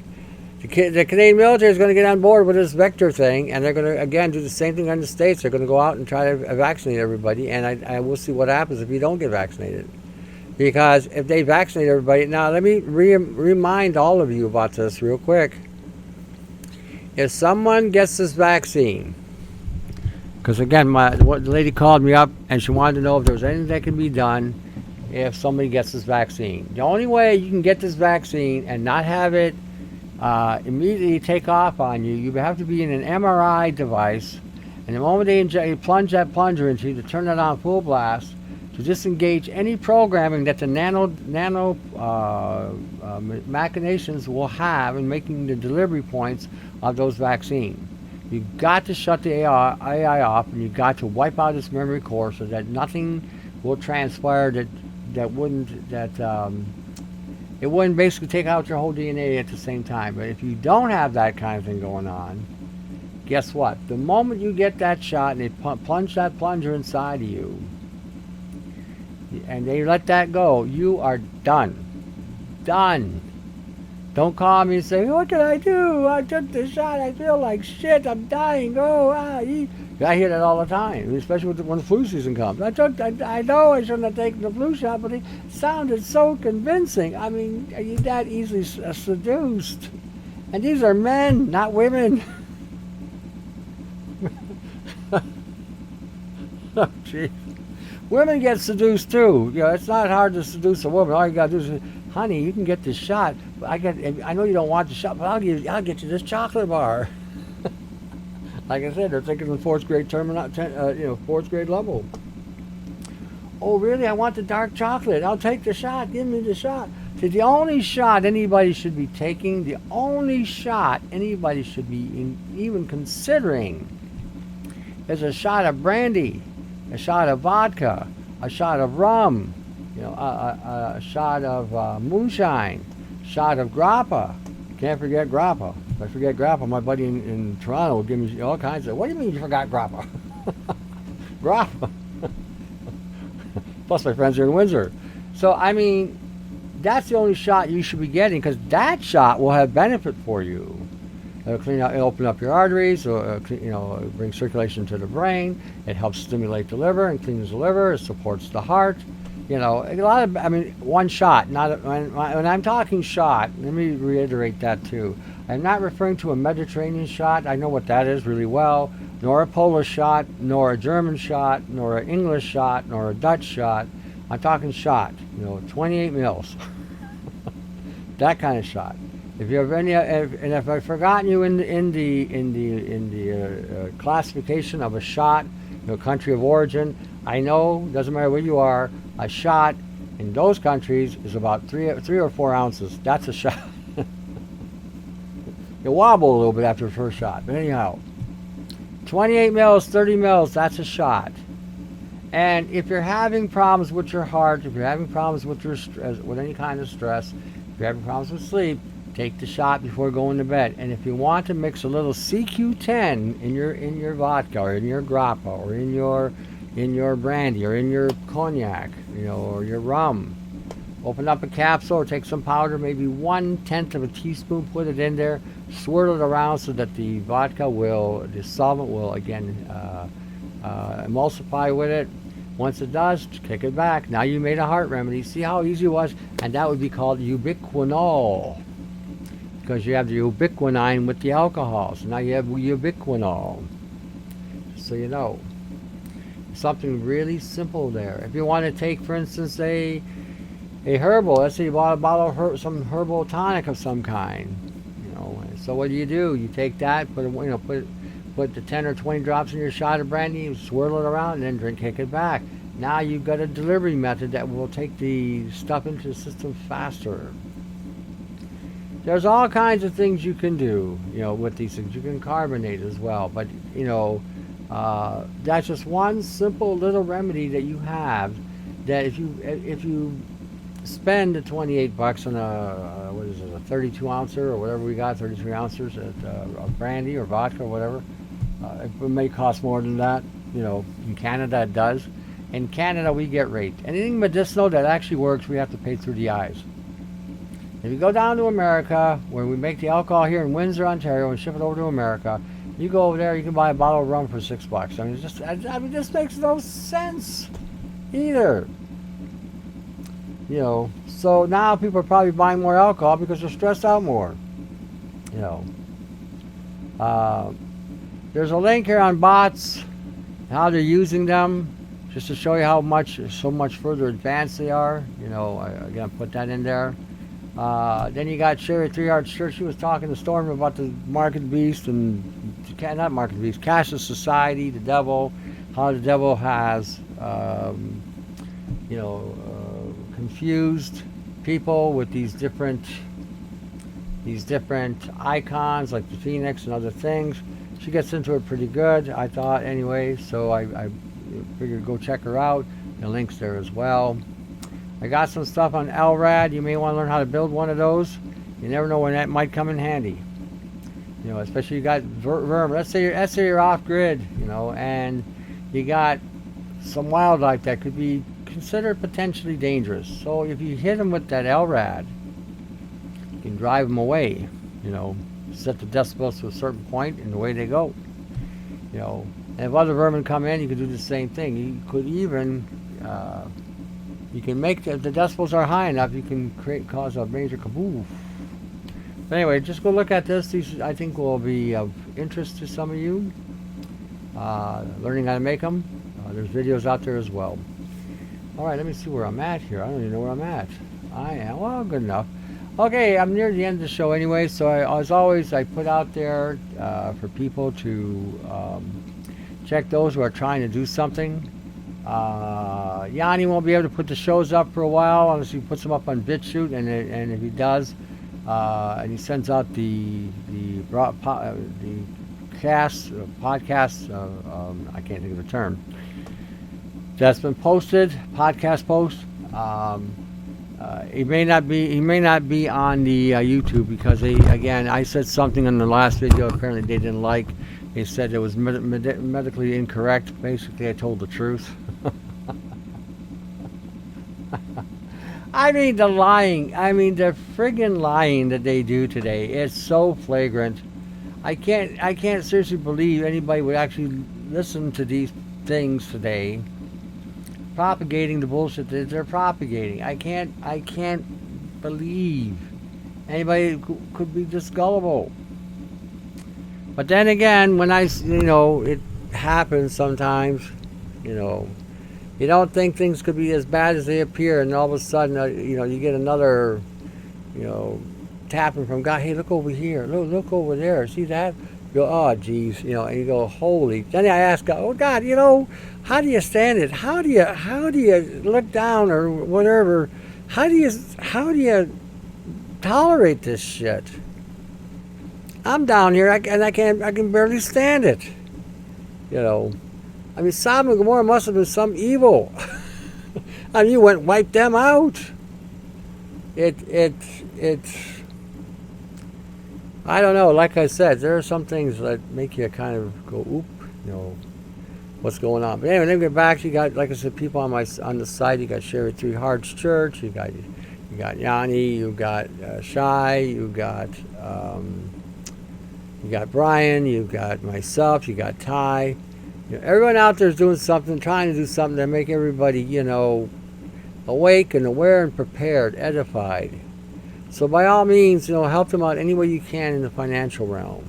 the Canadian military is going to get on board with this vector thing, and they're going to, again, do the same thing in the States. They're going to go out and try to vaccinate everybody, and I will see what happens if you don't get vaccinated. Because if they vaccinate everybody, now let me remind all of you about this real quick. If someone gets this vaccine, because again, the lady called me up and she wanted to know if there was anything that can be done if somebody gets this vaccine. The only way you can get this vaccine and not have it immediately take off on you, you have to be in an MRI device, and the moment they plunge that plunger into you to turn it on full blast, to disengage any programming that the nano machinations will have in making the delivery points of those vaccines. You've got to shut the AI off, and you've got to wipe out its memory core so that nothing will transpire it wouldn't basically take out your whole DNA at the same time. But if you don't have that kind of thing going on, guess what? The moment you get that shot and they plunge that plunger inside of you, and they let that go, you are done. Done. Don't call me and say, what can I do? I took the shot. I feel like shit. I'm dying. I hear that all the time, especially when the flu season comes. I know I shouldn't have taken the flu shot, but it sounded so convincing. I mean, are you that easily seduced? And these are men, not women. Oh, jeez. Women get seduced too. It's not hard to seduce a woman. All you gotta do is, honey, you can get this shot. I know you don't want the shot, but I'll get you this chocolate bar. Like I said, they're thinking the 4th grade fourth grade level. Oh, really? I want the dark chocolate. I'll take the shot. Give me the shot. See, the only shot anybody should be taking, the only shot anybody should be even considering, is a shot of brandy, a shot of vodka, a shot of rum, a shot of moonshine, a shot of grappa. Can't forget grappa. If I forget grappa, my buddy in Toronto will give me all kinds of, what do you mean you forgot grappa? Grappa. Plus my friends are in Windsor. So, I mean, that's the only shot you should be getting, because that shot will have benefit for you. It'll open up your arteries, bring circulation to the brain. It helps stimulate the liver and cleans the liver. It supports the heart. One shot. When I'm talking shot, let me reiterate that too. I'm not referring to a Mediterranean shot. I know what that is really well. Nor a Polish shot, nor a German shot, nor an English shot, nor a Dutch shot. I'm talking shot. 28 mils. That kind of shot. If you have any, and if I've forgotten you in the classification of a shot, country of origin, I know, doesn't matter where you are, a shot in those countries is about 3 or 4 ounces. That's a shot. You wobble a little bit after the first shot, but anyhow, 28 mils, 30 mils, that's a shot. And if you're having problems with your heart, if you're having problems with your stress, with any kind of stress, if you're having problems with sleep, take the shot before going to bed. And if you want to mix a little CQ10 in your vodka, or in your grappa, or in your brandy, or in your cognac, or your rum, open up a capsule or take some powder, maybe 1/10 of a teaspoon, put it in there, swirl it around so that the the solvent will again emulsify with it. Once it does, kick it back. Now you made a heart remedy. See how easy it was? And that would be called ubiquinol, because you have the ubiquinine with the alcohol. So now you have ubiquinol. So you know. Something really simple there. If you want to take, for instance, a herbal, let's say you bought a bottle of some herbal tonic of some kind, so what do? You take that, put the 10 or 20 drops in your shot of brandy, swirl it around, and then kick it back. Now you've got a delivery method that will take the stuff into the system faster. There's all kinds of things you can do, with these things. You can carbonate as well, but that's just one simple little remedy that you have. That if you spend the $28 on a 32 ouncer or whatever we got, 33 ounces of brandy or vodka or whatever. It may cost more than that. In Canada it does. In Canada we get raped. Anything medicinal that actually works, we have to pay through the eyes. If you go down to America, where we make the alcohol here in Windsor, Ontario, and ship it over to America, you go over there, you can buy a bottle of rum for $6. This makes no sense either. So now people are probably buying more alcohol because they're stressed out more. There's a link here on bots, how they're using them, just to show you so much further advanced they are. Again, put that in there. Then you got Sherry 3 Hearts Church. She was talking to Storm about the market beast and not market beast, cashless society, the devil, how the devil has confused people with these different icons like the phoenix and other things. She gets into it pretty good, I thought, anyway, so I figured go check her out. The link's there as well. I got some stuff on LRAD. You may want to learn how to build one of those. You never know when that might come in handy. Especially you got vermin. Let's say you're off grid, and you got some wildlife that could be considered potentially dangerous. So if you hit them with that LRAD, you can drive them away. Set the decibels to a certain point, and away they go. And if other vermin come in, you can do the same thing. You could even you can make the decibels are high enough, you can cause a major kaboof. But anyway, just go look at this. These I think will be of interest to some of you. Learning how to make them. There's videos out there as well. All right, let me see where I'm at here. I don't even know where I'm at. I am, well, good enough. Okay, I'm near the end of the show anyway, so as always, I put out there for people to check those who are trying to do something. Yanni won't be able to put the shows up for a while unless he puts them up on BitChute, and if he does, and he sends out the podcast, I can't think of the term, that's been posted, podcast post. He may not be on the YouTube because I said something in the last video apparently they didn't like. They said it was medically incorrect. Basically, I told the truth. The lying. The friggin' lying that they do today. It's so flagrant. I can't seriously believe anybody would actually listen to these things today, propagating the bullshit that they're propagating. I can't believe Anybody could be just gullible. But then again, when it happens sometimes, you know, you don't think things could be as bad as they appear, and all of a sudden, you get another, tapping from God. Hey, look over here. Look over there. See that? You go, oh, geez, and you go, holy. Then I ask God, oh God, how do you stand it? How do you look down or whatever? How do you tolerate this shit? I'm down here and I can barely stand it. I mean, Sodom and Gomorrah must have been some evil. I mean, you went and wiped them out. It's. I don't know. Like I said, there are some things that make you kind of go, oop, what's going on. But anyway, then we get back. You got, like I said, people on the site. You got Sherry Three Hearts Church. You got Yanni. You got Shai. You got Brian. You got myself. You got Ty. Everyone out there is doing something, trying to do something to make everybody, awake and aware and prepared, edified. So by all means, help them out any way you can in the financial realm.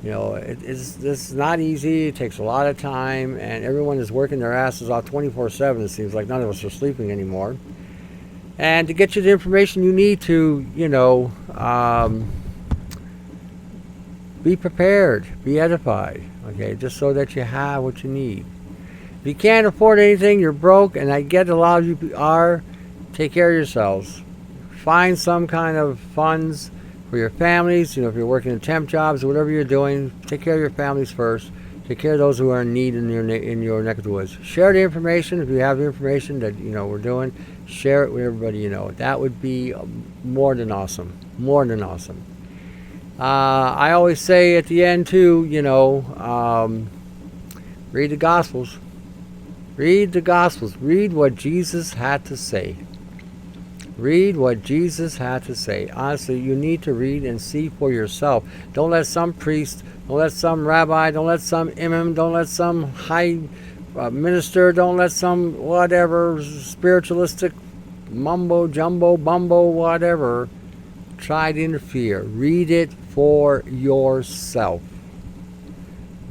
It's not easy. It takes a lot of time, and everyone is working their asses off 24/7. It seems like none of us are sleeping anymore. And to get you the information you need to, be prepared, be edified. Okay, just so that you have what you need. If you can't afford anything, you're broke, and I get a lot of you are. Take care of yourselves. Find some kind of funds for your families. If you're working in temp jobs or whatever you're doing, take care of your families first. Take care of those who are in need in your neck of the woods. Share the information. If you have the information that we're doing, share it with everybody you know. That would be more than awesome. More than awesome. I always say at the end too, read the Gospels. Read the Gospels. Read what Jesus had to say. Read what Jesus had to say. Honestly, you need to read and see for yourself. Don't let some priest, don't let some rabbi, don't let some imam, don't let some high minister, don't let some whatever spiritualistic mumbo, jumbo, bumbo, whatever try to interfere. Read it for yourself.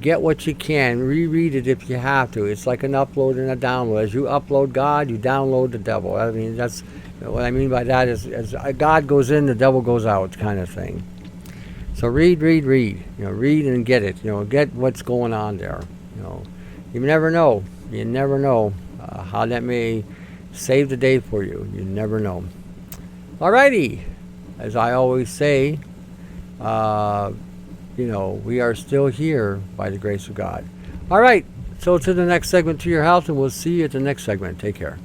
Get what you can. Reread it if you have to. It's like an upload and a download. As you upload God, you download the devil. I mean, that's what I mean by that is as God goes in, the devil goes out, kind of thing. So read. Read and get it. Get what's going on there. You never know. You never know how that may save the day for you. You never know. Alrighty. As I always say, we are still here by the grace of God. All right. So to the next segment, to your health, and we'll see you at the next segment. Take care.